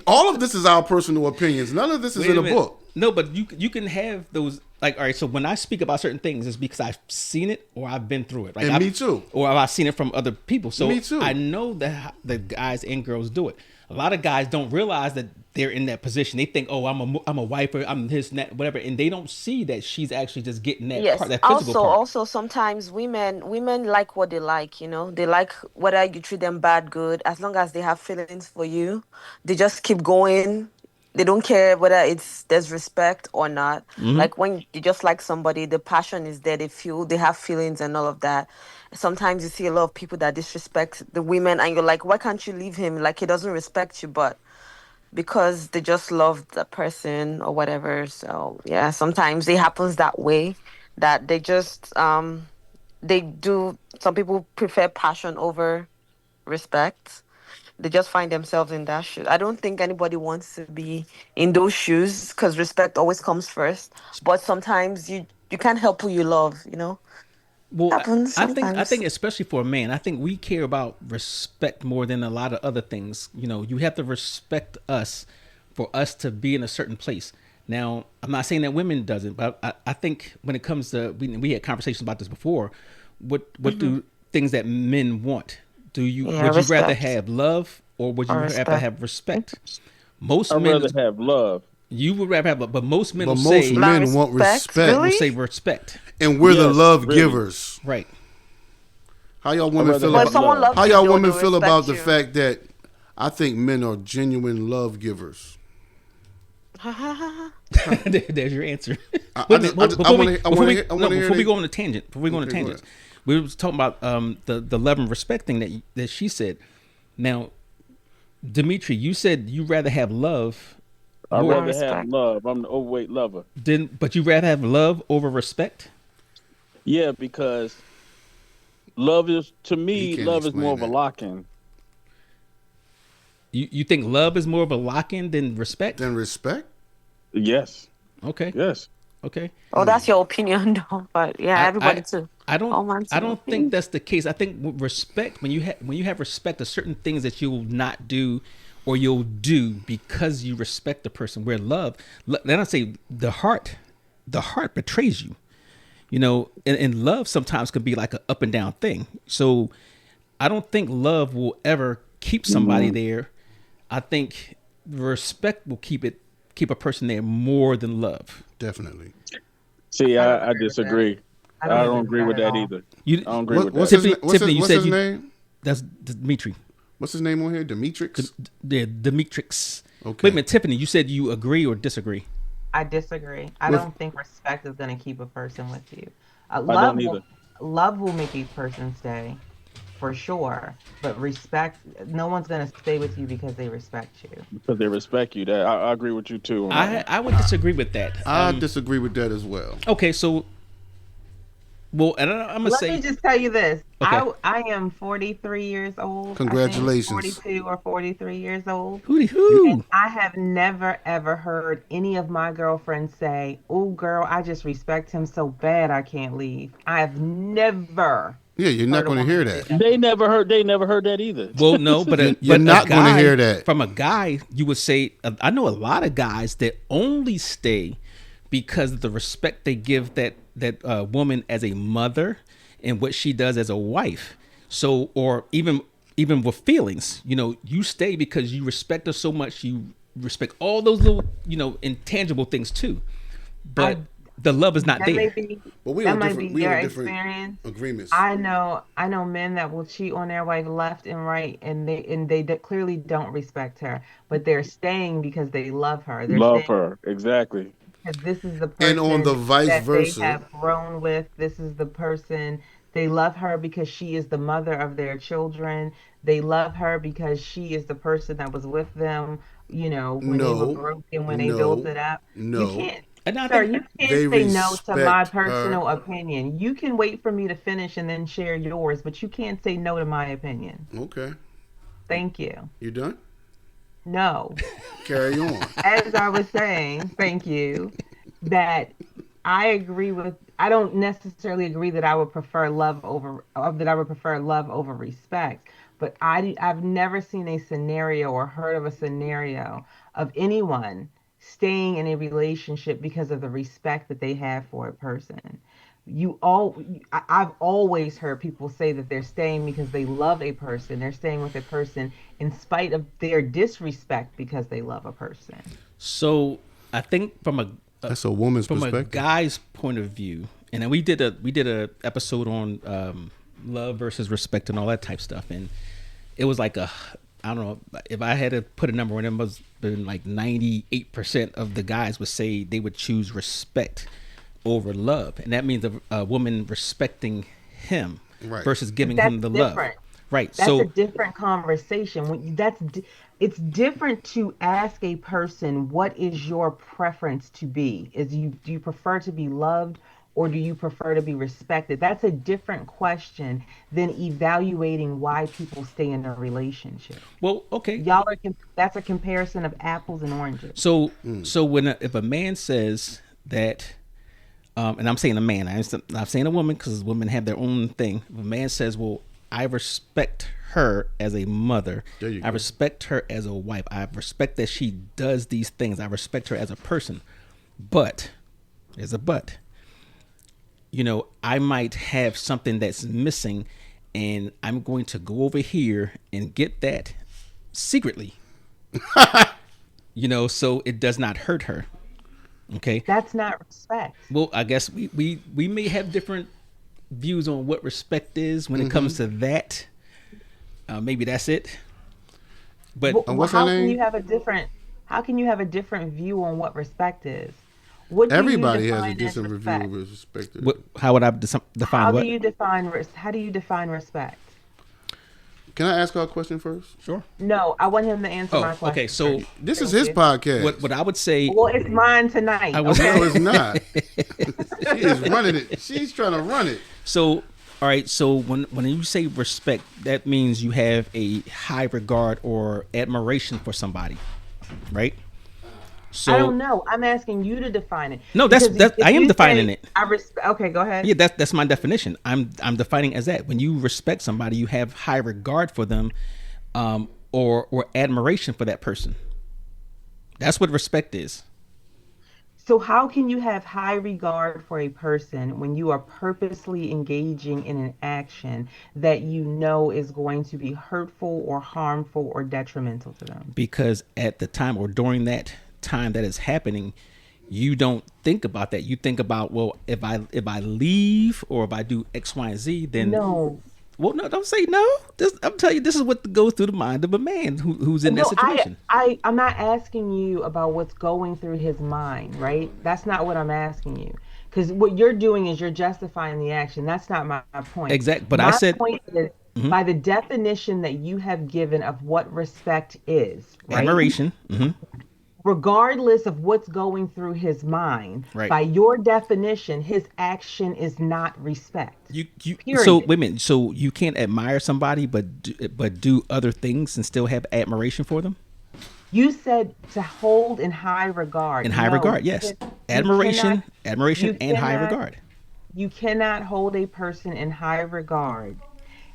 All of this is our personal opinions. None of this is Wait in a a minute. book. No, but you can have those like all right. So when I speak about certain things, it's because I've seen it or I've been through it. Like And me too. Or I've seen it from other people. So Me too. I know that the guys and girls do it. A lot of guys don't realize that they're in that position. They think, oh, I'm a wife, or I'm this and that, whatever, and they don't see that she's actually just getting that part, Yes. that physical part. Also sometimes women like what they like, you know. They like whether you treat them bad, good, as long as they have feelings for you, they just keep going. They don't care whether it's there's respect or not. Like when you just like somebody, the passion is there, they feel they have feelings and all of that. Sometimes you see a lot of people that disrespect the women and you're like, why can't you leave him? Like he doesn't respect you, but because they just love the person or whatever. So yeah, sometimes it happens that way that they just they do some people prefer passion over respect. They just find themselves in that shoes. I don't think anybody wants to be in those shoes because respect always comes first. But sometimes you can't help who you love, you know? Well, Happens I sometimes. think especially for a man, I think we care about respect more than a lot of other things. You know, you have to respect us for us to be in a certain place. Now, I'm not saying that women doesn't, but I think when it comes to we had conversations about this before. What Hmm. do things that men want? Do you Yeah, would you rather respect have love or would or you rather respect. have respect? Most I'd men rather have love. you would rather have, but most men But will most say Not men want respect, respect, will really? say respect. and we're the Yes, love really. givers. Right. How y'all I'd women rather feel But if have about? someone love. How loves you, y'all they'll women feel about respect the you. fact that I think men are genuine love givers? There's your answer. I just, I want to, I want to, I want to hear. Before we go on a tangent, Okay, go ahead. we were talking about the love and respect thing that she said. Now, Dimitri, you said you rather have love I'd more Or rather have respect. love. I'm the overweight lover. than, but you rather have love over respect. Yeah, because love is to He me, can't love is more explain of a that. lock-in. You think love is more of a lock in than respect? Then respect. Yes, Okay, yes. okay. Oh, that's your opinion, though. But yeah, I everybody I too. I don't All man's I don't think opinion. that's the case. I think with respect, when you have respect, there's certain things that you'll not do or you'll do because you respect the person. Where love, then I say the heart betrays you. You know, and love sometimes can be like an up and down thing. So I don't think love will ever keep somebody Mhm. there. I think respect will keep a person there more than love. Definitely. See, I don't I agree with that. disagree. I I don't don't agree with agree that with at that all. either. You I don't agree with that. Tiffany, you What's said his you name? that's Dimitri. What's his name on here? Demetrix. The Demetrix. Wait a Okay. minute, Tiffany, you said you agree or disagree? I disagree. I With don't think respect is going to keep a person with you. I don't either Love will make a person stay for sure, but respect, no one's going to stay with you because they respect you. because they respect you. That I agree with you too on that one. I would disagree with that. I disagree with that as well. Okay, so well, and I'm gonna Let me say just tell you this. okay. I am 43 years old, I think, Congratulations. 42 or 43 years old. Hootie You And hoo. I have never ever heard any of my girlfriends say, "Oh, girl, I just respect him so bad I can't leave." I have never yeah, you're not heard a going to woman hear say that. that before. They never heard that either. Well, no, You're but a not going to guy hear that. from a guy, you would say I know a lot of guys that only stay because of the respect they give that woman as a mother and what she does as a wife. So, or even with feelings, you know, you stay because you respect her so much. You respect all those little, you know, intangible things too. But I the love is not that may there. be But that might be we your on different experience. agreements. I know men that will cheat on their wife left and right, and clearly don't respect her, but they're staying because they love her. They're Love staying her exactly. because this is the And on the person vice that they versa, have grown with. This is the person they love her because she is the mother of their children. They love her because she is the person that was with them, when they were no, broken, when they built no, it up. You no. can't, And I sir, think you can't They say no to my respect her. personal opinion. You can wait for me to finish and then share yours, but you can't say no to my opinion. Okay. Thank you. You done? No. Carry on. As I was saying, thank you, that I don't necessarily agree that I would prefer love over that I would prefer love over respect, but I've never seen a scenario or heard of a scenario of anyone staying in a relationship because of the respect that they have for a person. I've always heard people say that they're staying because they love a person. They're staying with a person in spite of their disrespect because they love a person. So I think That's a woman's from a perspective. guy's point of view, and then we did a episode on love versus respect and all that type stuff, and it was like a, I don't know if I had to put a number on it, it must have been like 98% of the guys would say they would choose respect over love, and that means a woman respecting him Right. versus giving That's him the love. different. Right. That's a So different conversation. It's different to ask a person what is your preference to be? Do you prefer to be loved or do you prefer to be respected? That's a different question than evaluating why people stay in a relationship. well, okay. That's a comparison of apples and oranges. So if a man says that, and I'm saying a man, I'm not saying a woman because women have their own thing. If a man says, "Well, I respect her as a mother. There you I go. respect her as a wife. I respect that she does these things. I respect her as a person." But there's a but. You know, I might have something that's missing, and I'm going to go over here and get that secretly. You know, so it does not hurt her. Okay. That's not respect. Well, I guess we may have different views on what respect is when it comes to that. Maybe that's it. But Well, what's her how can name? you have a different how can you have a different view on what respect is? What do you Everybody has a define as different review respect? with respect to what? that. How would I define what? How do you define respect? Can I ask her a question first? Sure. No, I want him to answer my Oh, question. okay. So This is Thank his you. podcast. what I would say. Well, it's mine tonight. I was- okay? No, it's not. She is running it. She's trying to run it. So, all right. So when you say respect, that means you have a high regard or admiration for somebody, right? So I don't know. I'm asking you to define it. No, Because I if am you defining say, it. Okay, go ahead. Yeah, that's my definition. I'm defining as that. When you respect somebody, you have high regard for them, or admiration for that person. That's what respect is. So how can you have high regard for a person when you are purposely engaging in an action that you know is going to be hurtful or harmful or detrimental to them? Because at the time or during that time that is happening, you don't think about that. You think about, well, if I leave or if I do X, Y, and Z, then No. well, no, don't say no. I'm telling you, this is what goes through the mind of a man who's in that No, situation. I'm not asking you about what's going through his mind, right? That's not what I'm asking you. Because what you're doing is you're justifying the action. That's not my point. Exact. But I My said point is by the definition that you have given of what respect is, right? admiration. Regardless of what's going through his mind, Right. by your definition, his action is not respect. You Period. so wait a minute. So you can't admire somebody, but do other things and still have admiration for them. You said to hold in high regard. In high No, regard, you yes. can- you Admiration, cannot- you and high cannot- regard. You cannot hold a person in high regard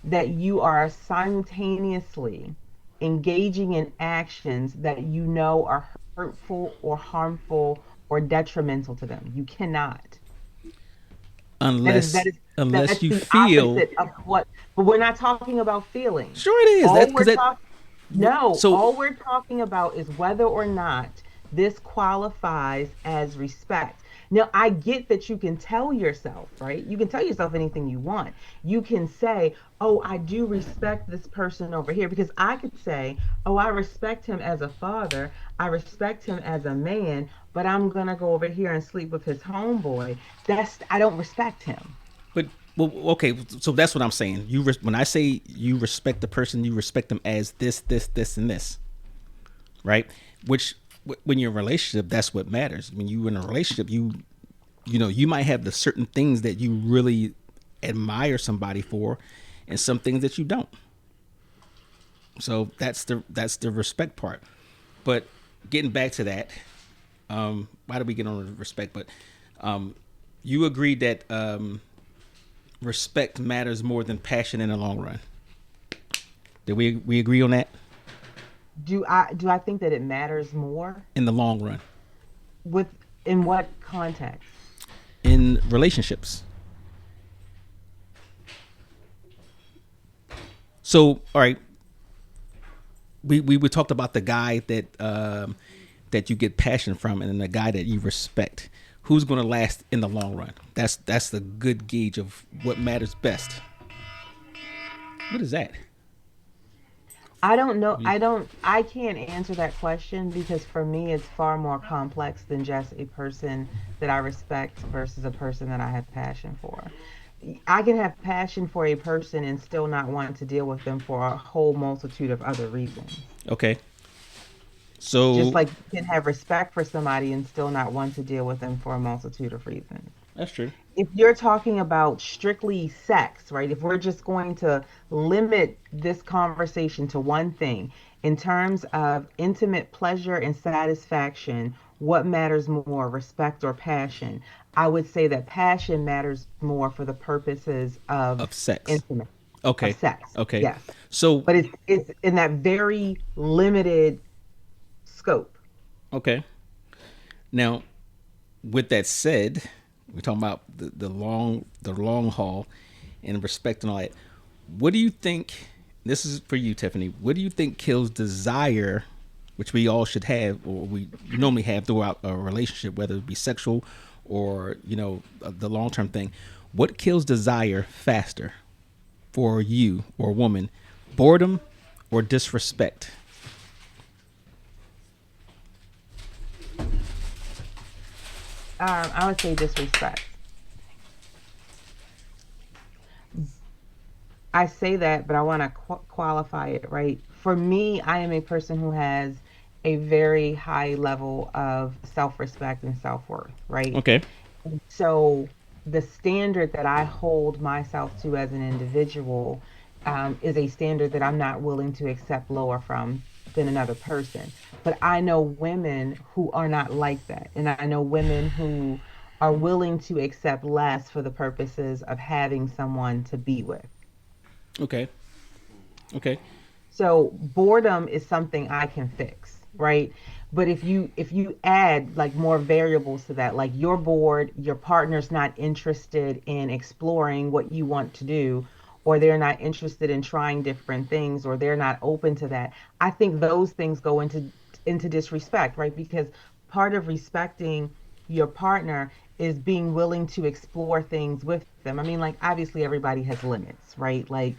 that you are simultaneously engaging in actions that you know are hurtful or harmful or detrimental to them. You cannot. Unless That's you the feel. opposite of what. But we're not talking about feelings. Sure, it is. All That's we're because talk- No, So- all we're talking about is whether or not this qualifies as respect. Now, I get that you can tell yourself, right? You can tell yourself anything you want. You can say, oh, I do respect this person over here. Because I could say, oh, I respect him as a father. I respect him as a man, but I'm going to go over here and sleep with his homeboy. I don't respect him. But well, okay. So that's what I'm saying. When I say you respect the person, you respect them as this, and this, right? Which when you're in a relationship, that's what matters. When you're in a relationship, you know, you might have the certain things that you really admire somebody for, and some things that you don't. So that's the respect part. But getting back to that, why did we get on respect? But You agree that respect matters more than passion in the long run. Did we agree on that? Do I think that it matters more In the long run, with in what context? in relationships. So, all right, we talked about the guy that you get passion from, and then the guy that you respect. Who's going to last in the long run? That's the good gauge of what matters best. What is that? I don't know. I can't answer that question because for me, it's far more complex than just a person that I respect versus a person that I have passion for. I can have passion for a person and still not want to deal with them for a whole multitude of other reasons. Okay, Just so like you can have respect for somebody and still not want to deal with them for a multitude of reasons. that's true. If you're talking about strictly sex, right? If we're just going to limit this conversation to one thing, in terms of intimate pleasure and satisfaction, what matters more, respect or passion? I would say that passion matters more for the purposes Of of sex. intimate, of Okay, sex. okay. Yes. So, But it's in that very limited scope. okay. Now, with that said, we're talking about the long haul and respect and all that. What do you think? This is for you, Tiffany. What do you think kills desire, which we all should have, or we normally have throughout a relationship, whether it be sexual or the long term thing? What kills desire faster for you or a woman? Boredom or disrespect? I would say disrespect. I say that, but I want to qualify it, right? For me, I am a person who has a very high level of self-respect and self-worth, right? Okay. So the standard that I hold myself to as an individual is a standard that I'm not willing to accept lower from than another person. But I know women who are not like that. And I know women who are willing to accept less for the purposes of having someone to be with. Okay. Okay. So boredom is something I can fix, right? But if you add like more variables to that, like you're bored, your partner's not interested in exploring what you want to do, or they're not interested in trying different things, or they're not open to that. I think those things go into disrespect, right? Because part of respecting your partner is being willing to explore things with them. I mean, like obviously everybody has limits, right? Like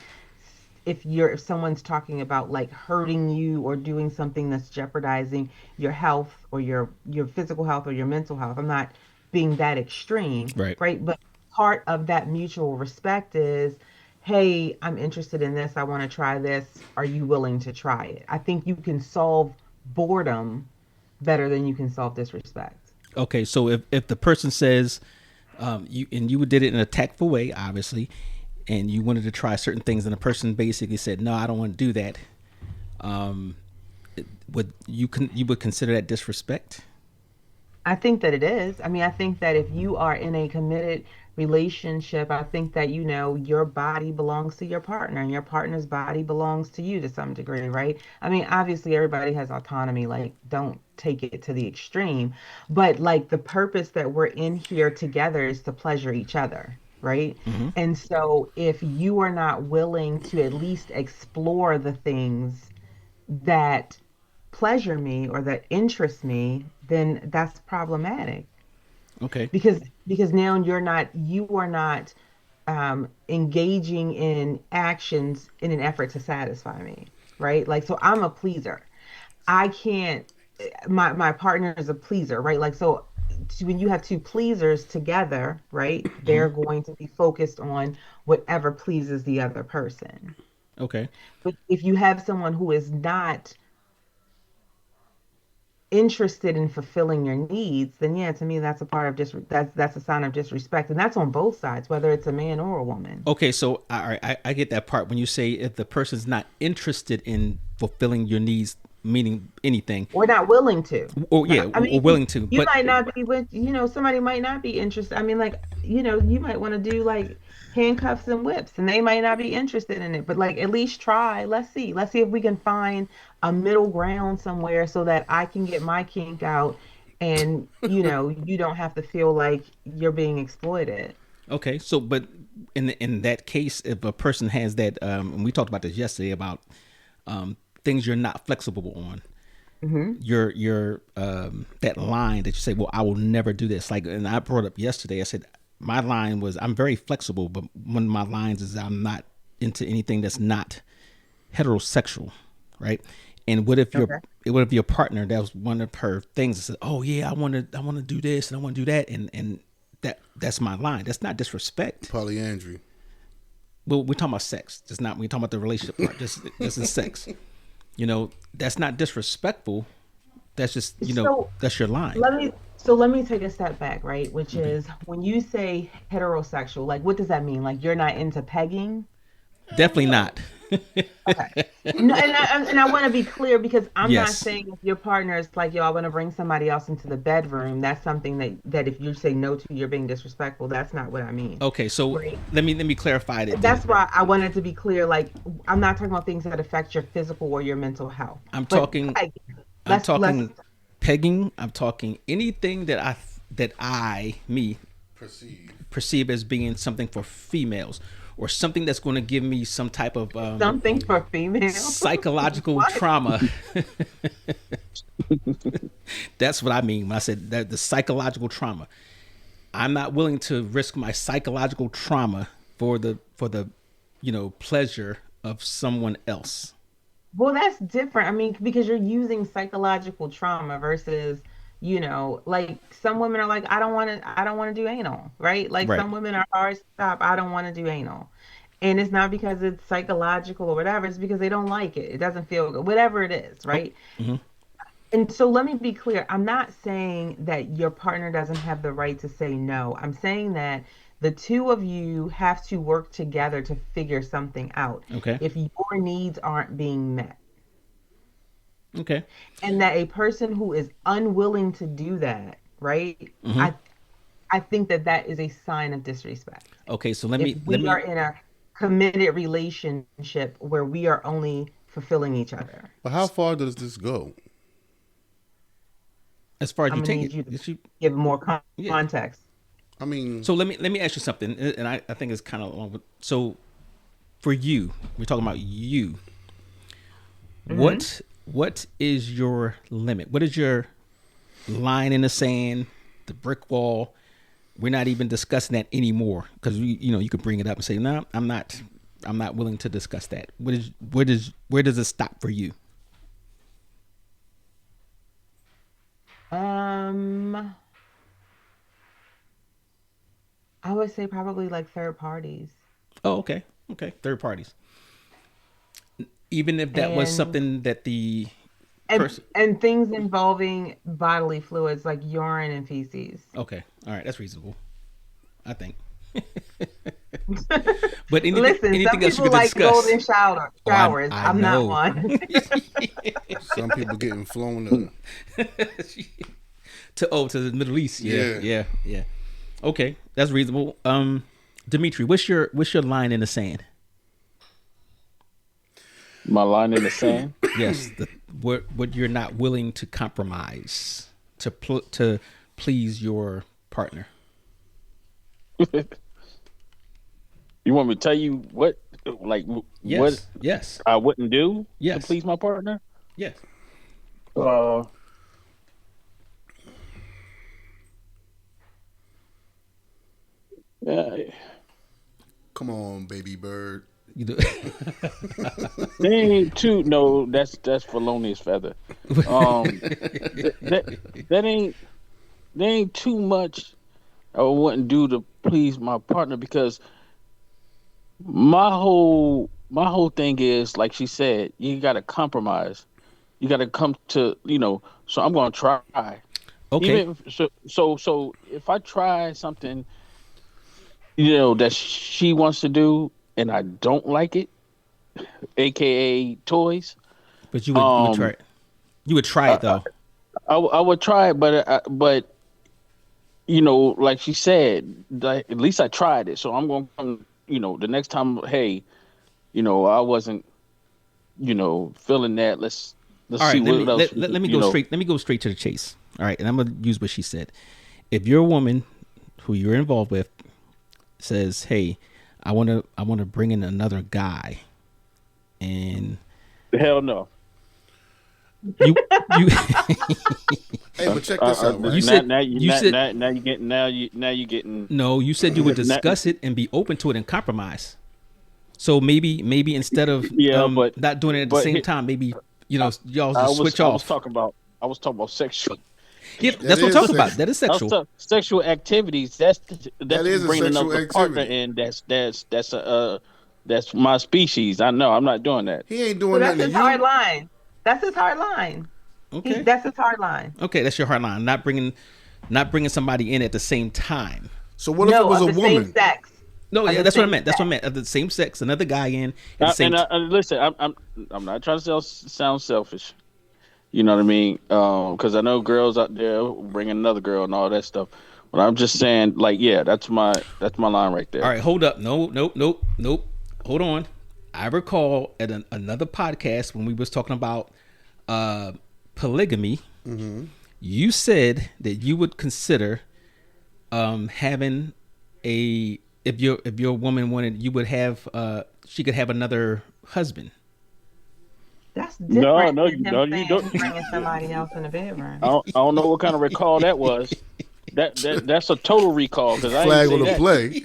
if someone's talking about like hurting you or doing something that's jeopardizing your health or your physical health or your mental health, I'm not being that extreme, Right. right? But part of that mutual respect is, hey, I'm interested in this, I want to try this, are you willing to try it? I think you can solve boredom better than you can solve disrespect. Okay. So if the person says, you did it in a tactful way, obviously, and you wanted to try certain things, and the person basically said, "No, I don't want to do that." Um, you would consider that disrespect? I think that it is. I mean, I think that if you are in a committed relationship, I think that, your body belongs to your partner and your partner's body belongs to you to some degree, right? I mean, obviously, everybody has autonomy. Like, don't take it to the extreme. But, like, the purpose that we're in here together is to pleasure each other, right? Mm-hmm. And so, if you are not willing to at least explore the things that pleasure me or that interest me, then that's problematic Okay. because now you are not engaging in actions in an effort to satisfy me, right? Like so I'm a pleaser. I can't my partner is a pleaser, right? Like so when you have two pleasers together, right, Mm-hmm. they're going to be focused on whatever pleases the other person. Okay. But if you have someone who is not interested in fulfilling your needs, then yeah, to me that's a part of that's a sign of disrespect, and that's on both sides, whether it's a man or a woman. Okay. So I get that part when you say if the person's not interested in fulfilling your needs meaning anything, We're not willing to. or Right? yeah, I or mean, willing to. you But might not be with, somebody might not be interested. I mean, like, you might want to do like handcuffs and whips, and they might not be interested in it, but like at least try. Let's see. Let's see if we can find a middle ground somewhere so that I can get my kink out and, you don't have to feel like you're being exploited. okay, so but in that case, if a person has that, and we talked about this yesterday about things you're not flexible on, Hmm. your that line that you say, well, I will never do this. Like, and I brought up yesterday, I said my line was, I'm very flexible, but one of my lines is I'm not into anything that's not heterosexual, right? And Okay. what if your partner, that was one of her things, said, oh yeah, I want to do this and I want to do that, and that's my line. That's not disrespect. Polyandry. Well, we're talking about sex. Just not, we're talking about the relationship part. This is sex. That's not disrespectful. That's just, So that's your line. let me take a step back, right? Which Okay. is when you say heterosexual, like what does that mean? Like you're not into pegging? Hell Definitely no. not. Okay. No, and I want to be clear because I'm not Yes. saying if your partner is like, yo, I want to bring somebody else into the bedroom, that's something that if you say no to, you're being disrespectful. That's not what I mean. Okay. So Right. let me clarify it then. That's why I wanted to be clear. Like, I'm not talking about things that affect your physical or your mental health. I'm But talking pegging, I'm let's talking pegging. I'm talking anything that I me Perceive. perceive as being something for females, or something that's going to give me some type of something for females. psychological What? trauma. That's what I mean when I said that, the psychological trauma. I'm not willing to risk my psychological trauma for the pleasure of someone else. Well, that's different. I mean, because you're using psychological trauma versus, like some women are like, I don't want to do anal, right? Like Right. some women are hard stop, I don't want to do anal. And it's not because it's psychological or whatever, it's because they don't like it. It doesn't feel good, whatever it is, Oh. right? Hmm. And so let me be clear. I'm not saying that your partner doesn't have the right to say no. I'm saying that the two of you have to work together to figure something out Okay. if your needs aren't being met. Okay. And that a person who is unwilling to do that, right? Hmm. I think that that is a sign of disrespect. Okay. So let If me let we are me in a committed relationship where we are only fulfilling each other, But how far does this go? as far as I'm you gonna take need it. you to Is she, give more yeah. context. I mean, So let me ask you something, and I think it's kind of along with, so for you, we're talking about you. Hmm. What is your limit? What is your line in the sand? The brick wall? We're not even discussing that anymore, because you could bring it up and say, no, I'm not willing to discuss that. Where does it stop for you? Um, I would say probably like third parties. Oh, okay, okay, third parties. Even if that was And something that the and person. and things involving bodily fluids like urine and feces. Okay, all right, that's reasonable, I think. But anything Listen, some anything else you people could like discuss? golden Oh, I showers. I I'm not know. one. some people getting flown to. To the Middle East. Yeah, Yeah. yeah, yeah. Okay, that's reasonable. Dimitri, what's your line in the sand? My line in the sand. Yes, what you're not willing to compromise to please your partner. You want me to tell you what, like, what Yes, yes, I wouldn't do to yes, please my partner? yes. Uh, yeah, Come on, baby bird. You do. they ain't too. No, that's felonious feather. Um, that that ain't They ain't too much I wouldn't do to please my partner because my whole thing is like she said, you got to compromise. You got to come to So I'm gonna try. Okay, Even so if I try something that she wants to do and I don't like it, aka toys. but you would try Um, it. You would try it I, though. I would try it, but like she said, like, at least I tried it. So I'm going to come, the next time, hey, I wasn't, feeling that. Let's All see right, let what me else, let me go straight. Let me go straight to the chase. All right, and I'm gonna use what she said. If you're a woman who you're involved with says, "Hey, I want to bring in another guy," and hell no. you Hey, but check this out, you right? said you said Now you getting now you getting no. You said you would now, discuss it and be open to it and compromise. So maybe instead of yeah, not doing it at the but same time, maybe y'all I just was switch I was off. talking about sexual. Yeah, That that's what I'm is talking about. sexual. That is sexual. Sexual activities. That's That is a bringing sexual another partner activity. in. That's my species. I know. I'm not doing that. He ain't So doing that's nothing to his hard you. line. That's his hard line. He Okay. that's his hard line. Okay, that's your hard line. Not bringing somebody in at the same time. So what if it No, was of a the same woman? sex. No, Of yeah, the that's what I same meant. That's what I sex. meant. Of the same sex, another guy in at the same. Listen, I'm not trying to sound selfish. You know what I mean? Because I know girls out there bringing another girl and all that stuff. But I'm just saying, like, yeah, that's my line right All there. right, hold up. No, nope, nope, nope. Hold on. I recall at another podcast when we was talking about uh, polygamy. You said that you would consider having a if your woman wanted you would have she could have another husband. That's No, different no, than him you saying don't. he's bringing somebody else in the bedroom. I don't know what kind of recall that was. That's a total recall because I ain't Flag on say the that. play.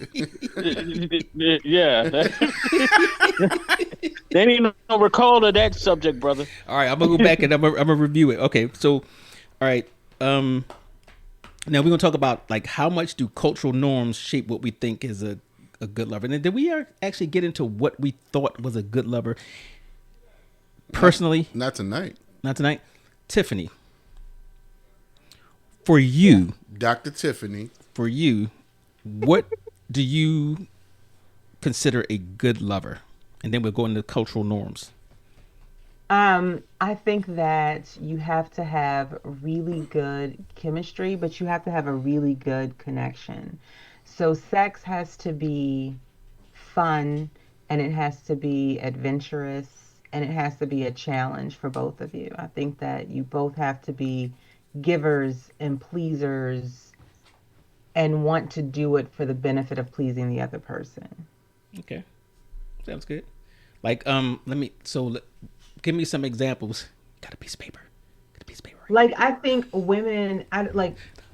Yeah, they ain't no recall of that subject, brother. All right, I'm gonna go back and I'm gonna review it. Okay, so all right, now we're gonna talk about like how much do cultural norms shape what we think is a good lover, and then did we actually get into what we thought was a good lover Not, personally? not tonight. Not tonight. Tiffany, for you, Dr. Tiffany. for you, what do you consider a good lover? And then we'll go into cultural norms. I think that you have to have really good chemistry, but you have to have a really good connection. So sex has to be fun and it has to be adventurous and it has to be a challenge for both of you. I think that you both have to be givers and pleasers and want to do it for the benefit of pleasing the other person. Okay, sounds good. Like, let me. So, give me some examples. Got a piece of paper. Got a piece of paper right here. Like I think women, I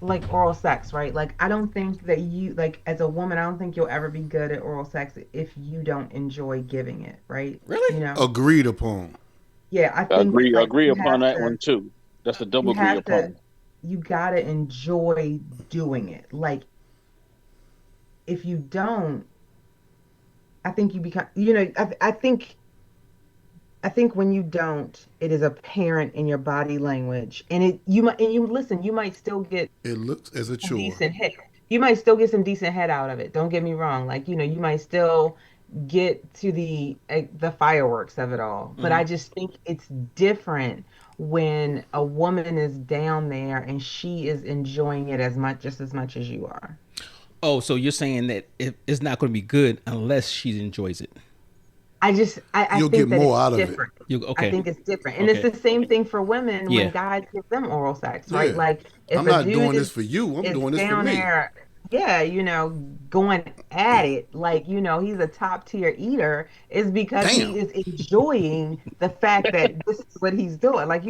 like oral sex, right? Like I don't think that you like as a woman, I don't think you'll ever be good at oral sex if you don't enjoy giving it, right? Really? You know? Agreed upon. Yeah, I think that like Agree upon that one too. That's a double you agree have to upon. you gotta enjoy doing it. Like if you don't, I think you become I think when you don't, it is apparent in your body language. And it you might and you listen, you might still get It looks as a some chore. decent head. You might still get some decent head out of it. Don't get me wrong. Like, you might still get to the fireworks of it all. But Mm-hmm. I just think it's different when a woman is down there and she is enjoying it as much just as much as you are. Oh, so you're saying that it's not going to be good unless she enjoys it? I You'll get think that more it's out of it. different. You I okay? think it's different. And it's Okay. the same thing for women when Yeah. guys give them oral sex, right? Yeah. Like if I'm a not dude doing this for you. I'm is doing this for down me. there, yeah, going at it, like, he's a top tier eater, is because Damn. he is enjoying the fact that this is what he's doing. Like,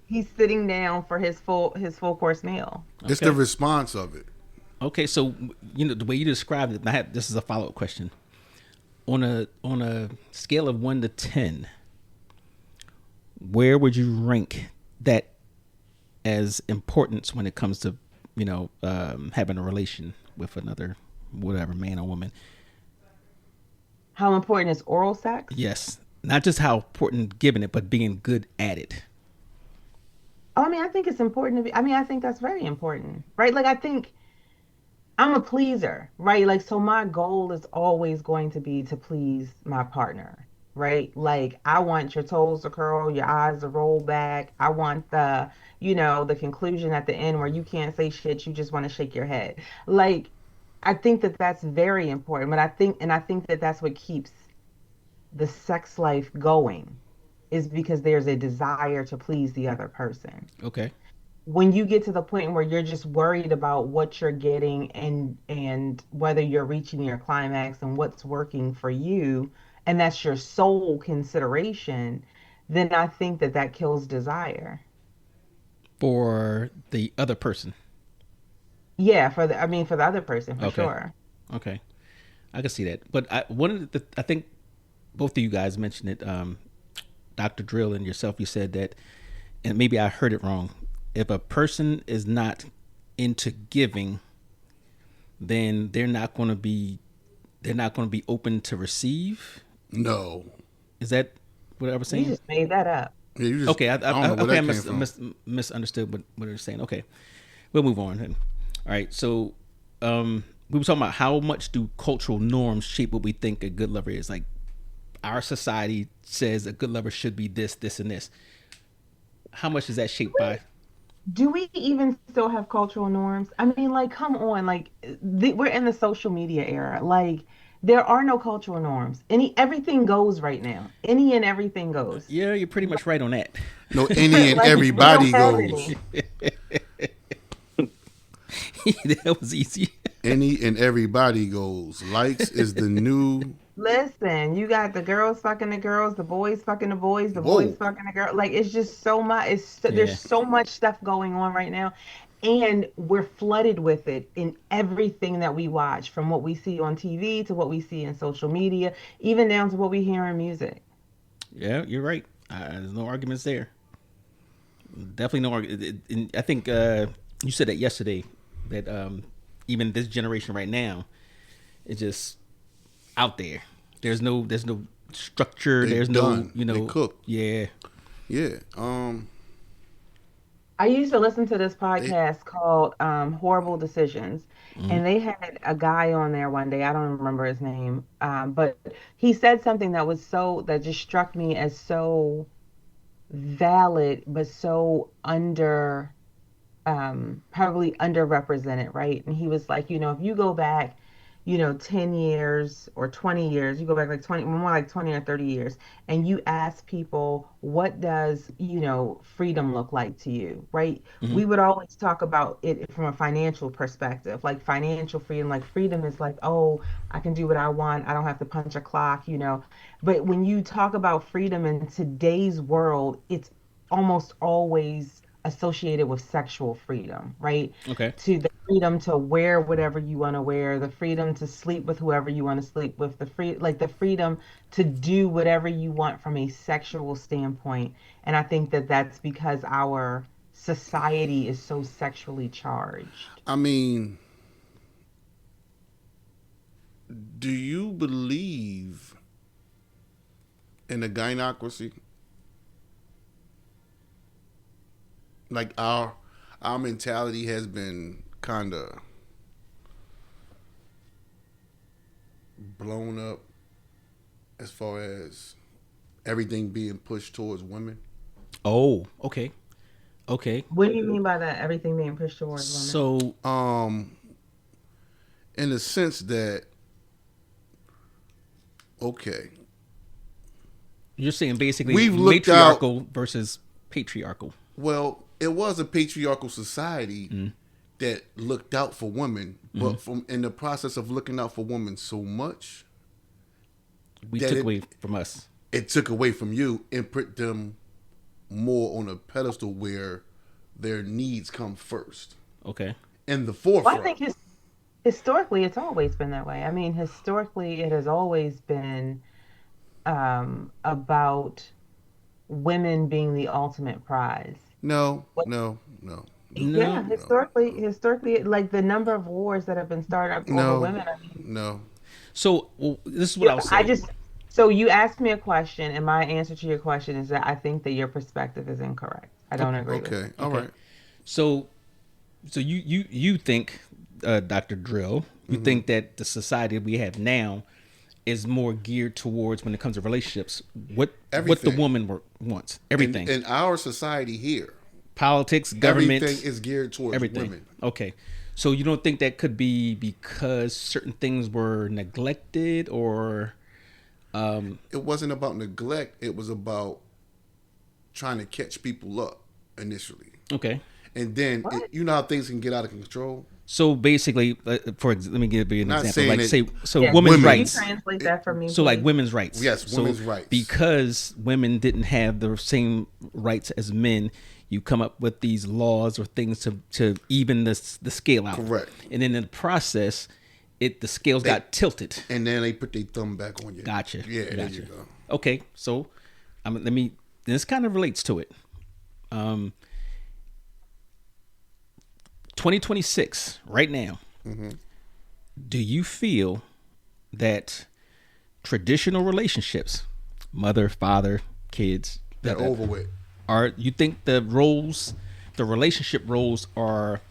he's sitting down for his full course meal. It's the Okay. response of it. Okay. So the way you described it, this is a follow up question. On a scale of 1 to 10, where would you rank that as importance when it comes to having a relation with another whatever man or woman? How important is oral sex? Yes, not just how important giving it, but being good at it. Oh, I mean, I think it's important to be, I mean, I think that's very important, right? Like, I think I'm a pleaser, right? Like, so my goal is always going to be to please my partner. right? Like, I want your toes to curl, your eyes to roll back. I want the conclusion at the end where you can't say shit, you just want to shake your head. Like, I think that that's very important, but I think that that's what keeps the sex life going is because there's a desire to please the other person. Okay. When you get to the point where you're just worried about what you're getting and whether you're reaching your climax and what's working for you, and that's your sole consideration, then I think that that kills desire. For the other person. Yeah, for the other person, for Okay. sure. Okay. I can see that. But one of I think both of you guys mentioned it. Dr. Drill and yourself, you said that, and maybe I heard it wrong. If a person is not into giving, then they're not going to be open to receive. No. Is that what I was You saying? just made that up. Yeah, you just. Okay, I don't know where okay, I that came from. misunderstood what they're saying. Okay, we'll move on then. All right, so we were talking about how much do cultural norms shape what we think a good lover is. Like our society says a good lover should be this, this, and this. How much is that shaped by? Do we even still have cultural norms? I mean, like, come on, like, we're in the social media era. Like, there are no cultural norms. Everything goes right now. Any and everything goes. Yeah, you're pretty much right on that. No, any and Like, we don't everybody have goes. any. That was easy. Any and everybody goes. Likes is the new. Listen, you got the girls fucking the girls, the boys fucking the boys Whoa. fucking the girl. Like, it's just so much. There's Yeah, so much stuff going on right now, and we're flooded with it in everything that we watch, from what we see on TV to what we see in social media, even down to what we hear in music. yeah, you're right. There's no arguments there. Definitely no argument. And I think you said that yesterday that even this generation right now is just out there. There's no structure. They There's no done. They cooked. yeah. Yeah. I used to listen to this They. podcast called Horrible Decisions, Mm-hmm. and they had a guy on there one day. I don't remember his name, but he said something that just struck me as so valid, but so probably underrepresented, right? And he was like, if you go back, 10 years or 20 years, you go back like 20, more like 20 or 30 years, and you ask people, what does, freedom look like to you, right? Mm-hmm. We would always talk about it from a financial perspective, like financial freedom, like freedom is like, oh, I can do what I want. I don't have to punch a clock. But when you talk about freedom in today's world, it's almost always associated with sexual freedom, right? Okay. To the freedom to wear whatever you want to wear, the freedom to sleep with whoever you want to sleep with, the freedom to do whatever you want from a sexual standpoint. And I think that that's because our society is so sexually charged. I mean, do you believe in a gynocracy? Like our mentality has been kind of blown up as far as everything being pushed towards women. Oh, okay. Okay. What do you mean by that? Everything being pushed towards women? So In the sense that, okay, you're saying basically we've looked out. matriarchal versus patriarchal. Well, it was a patriarchal society that looked out for women, but from in the process of looking out for women so much, We that took it, away from us. it took away from you and put them more on a pedestal where their needs come first Okay. in the Well, I forefront. think historically it's always been that way. I mean, historically it has always been about women being the ultimate prize. No, What? no, no, no, Yeah, No. no, historically, like the number of wars that have been started up over no, women. I mean, no. So well, this is what I'll I say. just so you asked me a question, and my answer to your question is that I think that your perspective is incorrect. I don't Okay. agree with it. Okay, all Okay. right. So you think, Dr. Drill, you think that the society we have now is more geared towards when it comes to relationships. What the Everything. woman wants. Everything. In our society here, Politics, government, everything is geared towards everything. women. Okay. So you don't think that could be because certain things were neglected, or It wasn't about neglect. It was about trying to catch people up initially. okay. And then, you know how things can get out of control? So basically, let me give you an Not example. Like saying say, Yeah, women's women- rights. Can you translate that for me? So like please? women's rights. Yes, So women's rights. Because women didn't have the same rights as men, you come up with these laws or things to even the scale out. Correct. And then in the process, the scales got tilted. And then they put their thumb back on you. Gotcha. Yeah, there Gotcha. you go. Okay, so this kind of relates to it. 2026, right now. Mm-hmm. Do you feel that traditional relationships, mother, father, kids, They're over with. you think the relationship roles are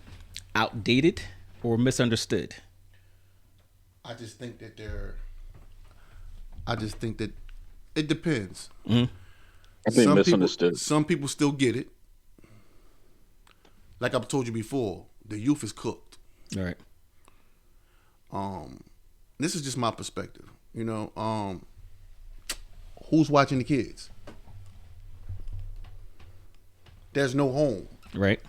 outdated or misunderstood? I just think that it depends. I think misunderstood. Some people still get it. Like I've told you before, the youth is cooked. All right. This is just my perspective. You know, who's watching the kids? There's no home. Right.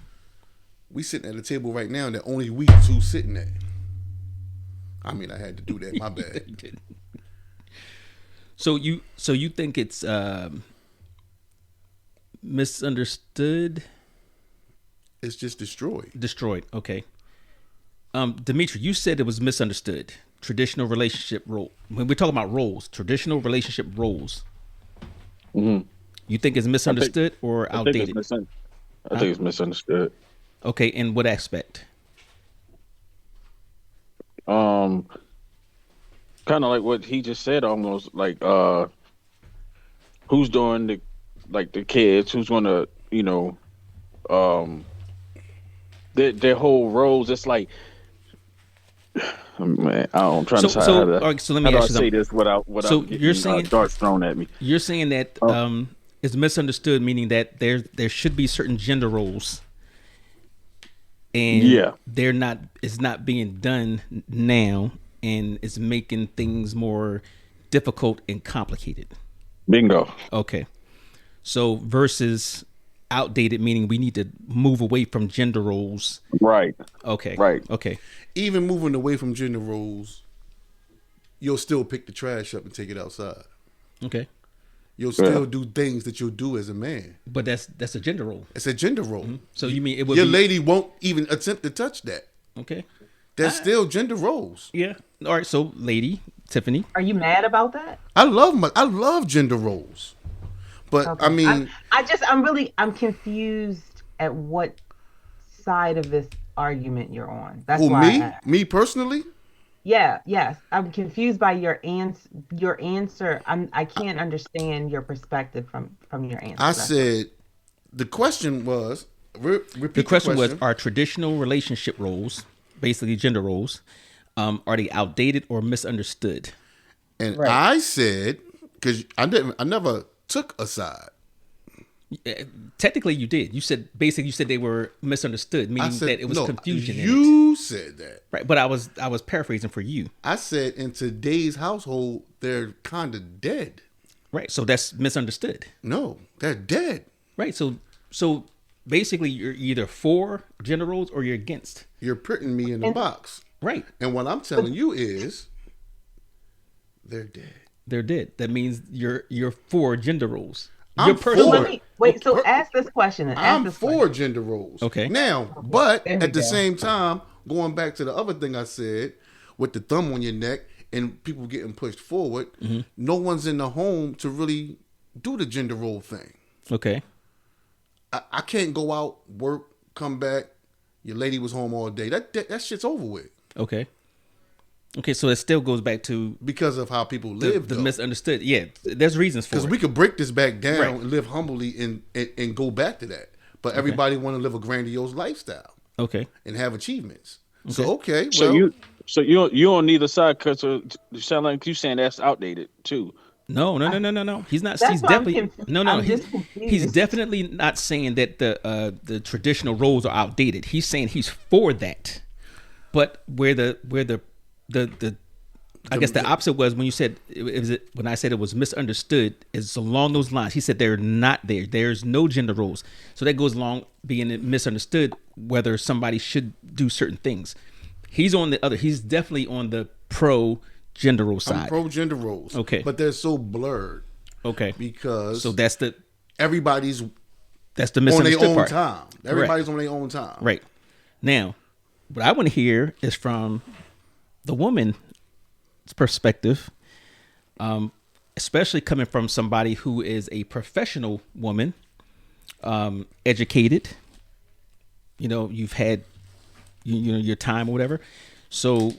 We sitting at a table right now that only we two sitting at. I mean, I had to do that. My bad. So you think it's misunderstood? It's just destroyed. Destroyed. Okay. Dimitri, you said it was misunderstood. Traditional relationship role. When we're talking about roles, traditional relationship roles. Mm-hmm. You think it's misunderstood or outdated? I think it's misunderstood. Okay, in what aspect? Kind of like what he just said, almost like who's doing the kids, who's gonna, their whole roles. It's like, man, I'm trying to all right, so let me ask you say something. this without So getting you're saying darts thrown at me. You're saying that it's misunderstood, meaning that there should be certain gender roles, and it's not being done now, and it's making things more difficult and complicated. Bingo. Okay, so versus outdated, meaning we need to move away from gender roles. Right. Okay. Right. Okay. Even moving away from gender roles, you'll still pick the trash up and take it outside. Okay. You'll still do things that you'll do as a man. But that's a gender role. It's a gender role. Mm-hmm. So you mean it would your be... lady won't even attempt to touch that. Okay. There's still gender roles. Yeah. All right. So, lady Tiffany, Are you mad about that? I love gender roles, but Okay. I mean, I'm confused at what side of this argument you're on. That's who why I me? asked. Me personally? Yeah, yes. I'm confused by your answer. I can't understand your perspective from your answer. I said the question was. Repeat the question was: are traditional relationship roles, basically gender roles, are they outdated or misunderstood? And Right. I said, because I never took a side. Technically, you did. You said they were misunderstood, I meaning said that it was no, confusion. in it. You said that. Right? But I was paraphrasing for you. I said in today's household, they're kind of dead. Right? So that's misunderstood. No, they're dead. Right? So basically, you're either for gender roles or you're against. You're putting me in the box. Right? And what I'm telling you is, they're dead. They're dead. That means you're for gender roles. I'm You're for personally- it. Wait, so ask this question. I'm for gender roles. Okay. Now, but There we at the go. same time, going back to the other thing I said, with the thumb on your neck and people getting pushed forward, no one's in the home to really do the gender role thing. Okay. I can't go out, work, come back. Your lady was home all day. That shit's over with Okay. Okay. So it still goes back to because of how people the live. misunderstood. Yeah. There's reasons for Because it. we could break this back down Right. and live humbly and go back to that. But everybody want to live a grandiose lifestyle Okay. and have achievements. So okay, So well, So you on neither side because you sound like you saying that's outdated too. No, no, no, I, no, no, no. He's not. that's He's why I'm definitely confused. no, no. I'm just He's confused. definitely not saying that the traditional roles are outdated. He's saying he's for that. But where the I guess the The- opposite was when you said when I said it was misunderstood is along those lines. He said they're not there. There's no gender roles. So that goes along being misunderstood whether somebody should do certain things. He's on the other. He's definitely on the pro gender role I'm side. pro gender roles, Okay. but they're so blurred Okay. So because everybody's that's the on their misunderstood own part. time. Correct. Everybody's on their own time. Right. Now, what I want to hear is from the woman's perspective, especially coming from somebody who is a professional woman, educated. You've had your time or whatever. So,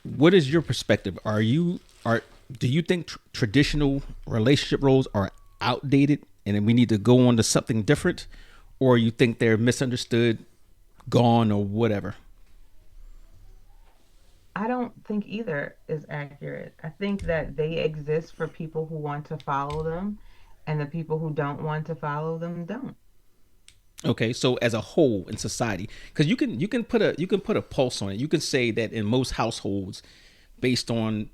what is your perspective? Do you think traditional relationship roles are outdated and then we need to go on to something different, or you think they're misunderstood, gone, or whatever? I don't think either is accurate. I think that they exist for people who want to follow them, and the people who don't want to follow them don't. Okay, so as a whole in society, because you can put a pulse on it. You can say that in most households, based on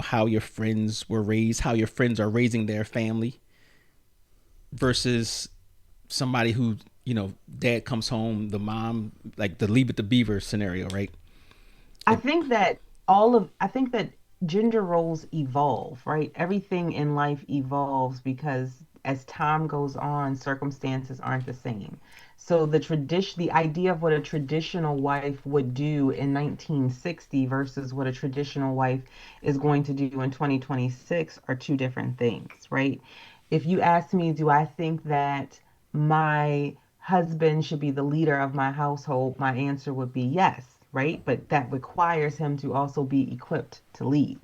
how your friends were raised, how your friends are raising their family, versus somebody who dad comes home, the mom, like the Leave It to Beaver scenario, right? I It, think that I think that gender roles evolve, right? Everything in life evolves because as time goes on, circumstances aren't the same. So the idea of what a traditional wife would do in 1960 versus what a traditional wife is going to do in 2026 are two different things, right? If you ask me, do I think that my husband should be the leader of my household, my answer would be yes, right? But that requires him to also be equipped to lead.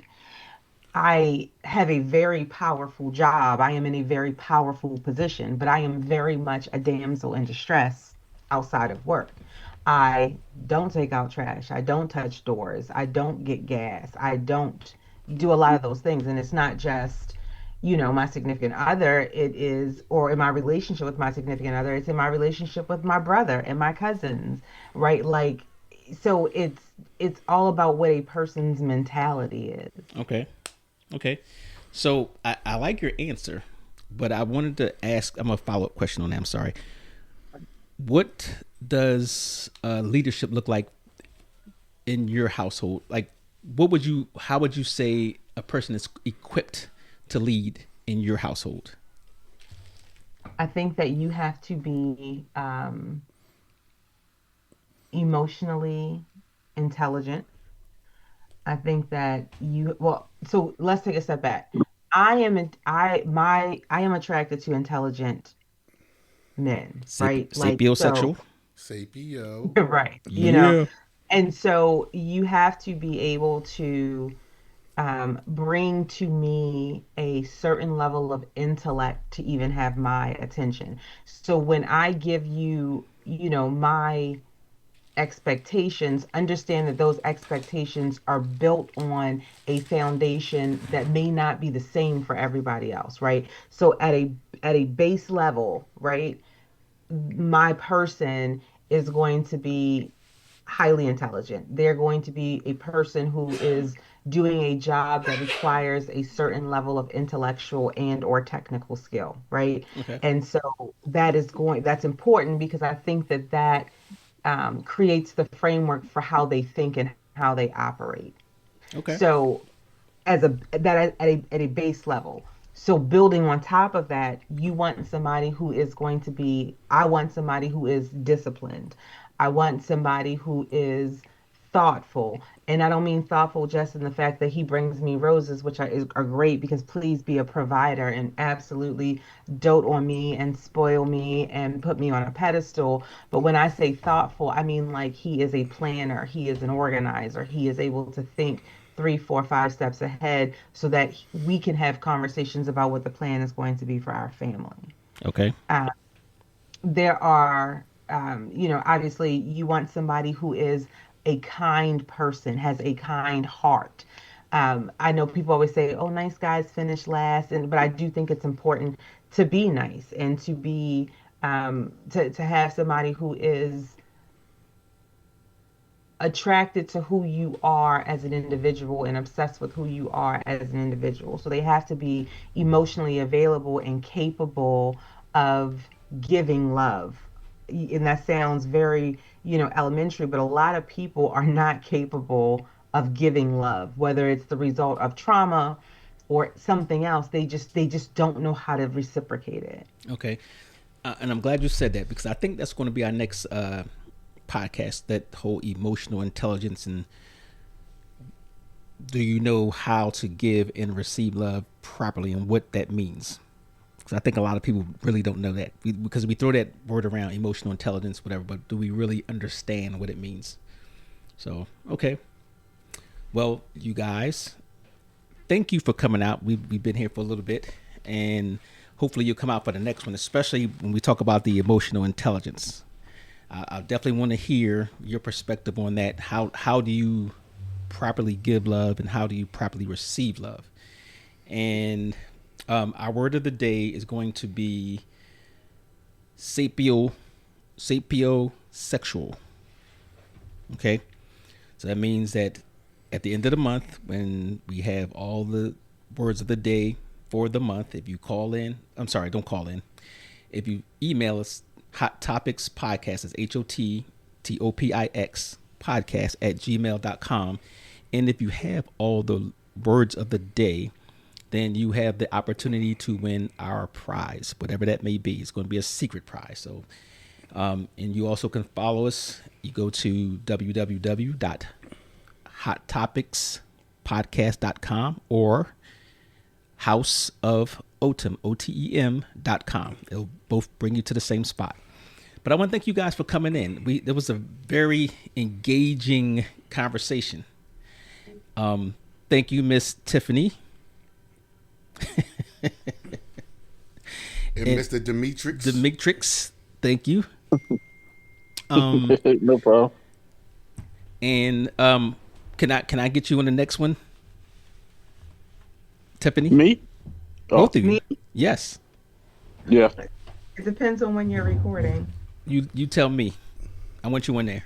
I have a very powerful job. I am in a very powerful position, but I am very much a damsel in distress outside of work. I don't take out trash. I don't touch doors. I don't get gas. I don't do a lot of those things. And it's not just, my significant other. It is, or in my relationship with my significant other, it's in my relationship with my brother and my cousins, right? Like, so it's all about what a person's mentality is. okay, okay. So I like your answer, but I wanted to ask. I'm a follow up question on that. I'm sorry. What does leadership look like in your household? Like, how would you say a person is equipped to lead in your household? I think that you have to be emotionally intelligent. I think that so let's take a step back. I am attracted to intelligent men, right? Like, so, Sapiosexual. Sapio. right, Yeah. and so you have to be able to bring to me a certain level of intellect to even have my attention. So when I give you, my expectations, understand that those expectations are built on a foundation that may not be the same for everybody else, right? So at a base level, right, my person is going to be highly intelligent. They're going to be a person who is doing a job that requires a certain level of intellectual and or technical skill, right? Okay. And so that's important because I think that creates the framework for how they think and how they operate. Okay. So at a base level. So building on top of that, you want somebody who is going to be, I want somebody who is disciplined. I want somebody who is thoughtful. And I don't mean thoughtful just in the fact that he brings me roses, which are great because please be a provider and absolutely dote on me and spoil me and put me on a pedestal. But when I say thoughtful, I mean like he is a planner, he is an organizer, he is able to think 3, 4, 5 steps ahead so that we can have conversations about what the plan is going to be for our family. Okay. Uh, there are, obviously, you want somebody who is a kind person, has a kind heart. I know people always say, "Oh, nice guys finish last," but I do think it's important to be nice and to be to have somebody who is attracted to who you are as an individual and obsessed with who you are as an individual. So they have to be emotionally available and capable of giving love. And that sounds very, elementary, but a lot of people are not capable of giving love, whether it's the result of trauma or something else. They just don't know how to reciprocate it. Okay. And I'm glad you said that, because I think that's going to be our next podcast, that whole emotional intelligence, and do you know how to give and receive love properly and what that means. Because I think a lot of people really don't know that, because we throw that word around, emotional intelligence, whatever, but do we really understand what it means? So, okay. Well, you guys, thank you for coming out. We've been here for a little bit, and hopefully you'll come out for the next one, especially when we talk about the emotional intelligence. I definitely want to hear your perspective on that. How do you properly give love, and how do you properly receive love? And our word of the day is going to be sapiosexual. Okay, so that means that at the end of the month, when we have all the words of the day for the month, if you call in, I'm sorry, don't call in. If you email us, Hot Topics Podcast is HOTTOPIX podcast at gmail.com. And if you have all the words of the day, then you have the opportunity to win our prize, whatever that may be. It's going to be a secret prize. So, and you also can follow us. You go to www.hottopicspodcast.com or House of Otem, OTEM.com. It'll both bring you to the same spot. But I want to thank you guys for coming in. There was a very engaging conversation. Thank you, Miss Tiffany. And Mr. Demetrix, thank you. No problem. And can I get you on the next one, Tiffany? Me? Both of you. Me? Yes. Yeah. It depends on when you're recording. You tell me. I want you in there.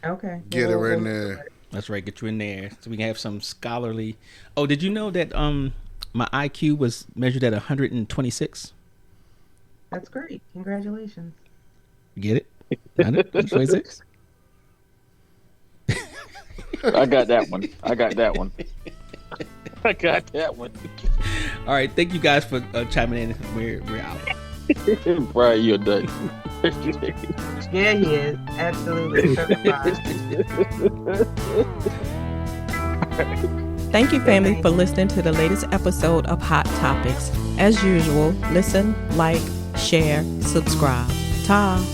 Okay. Get her in there. That's right. Get you in there so we can have some scholarly. Oh, did you know that my IQ was measured at 126? That's great. Congratulations. Get it? 126. I got that one. I got that one. All right. Thank you guys for chiming in. We're out. Brian, you're done. Yeah, he is. Absolutely. Thank you, family, for listening to the latest episode of Hot Topics. As usual, listen, like, share, subscribe. Ta!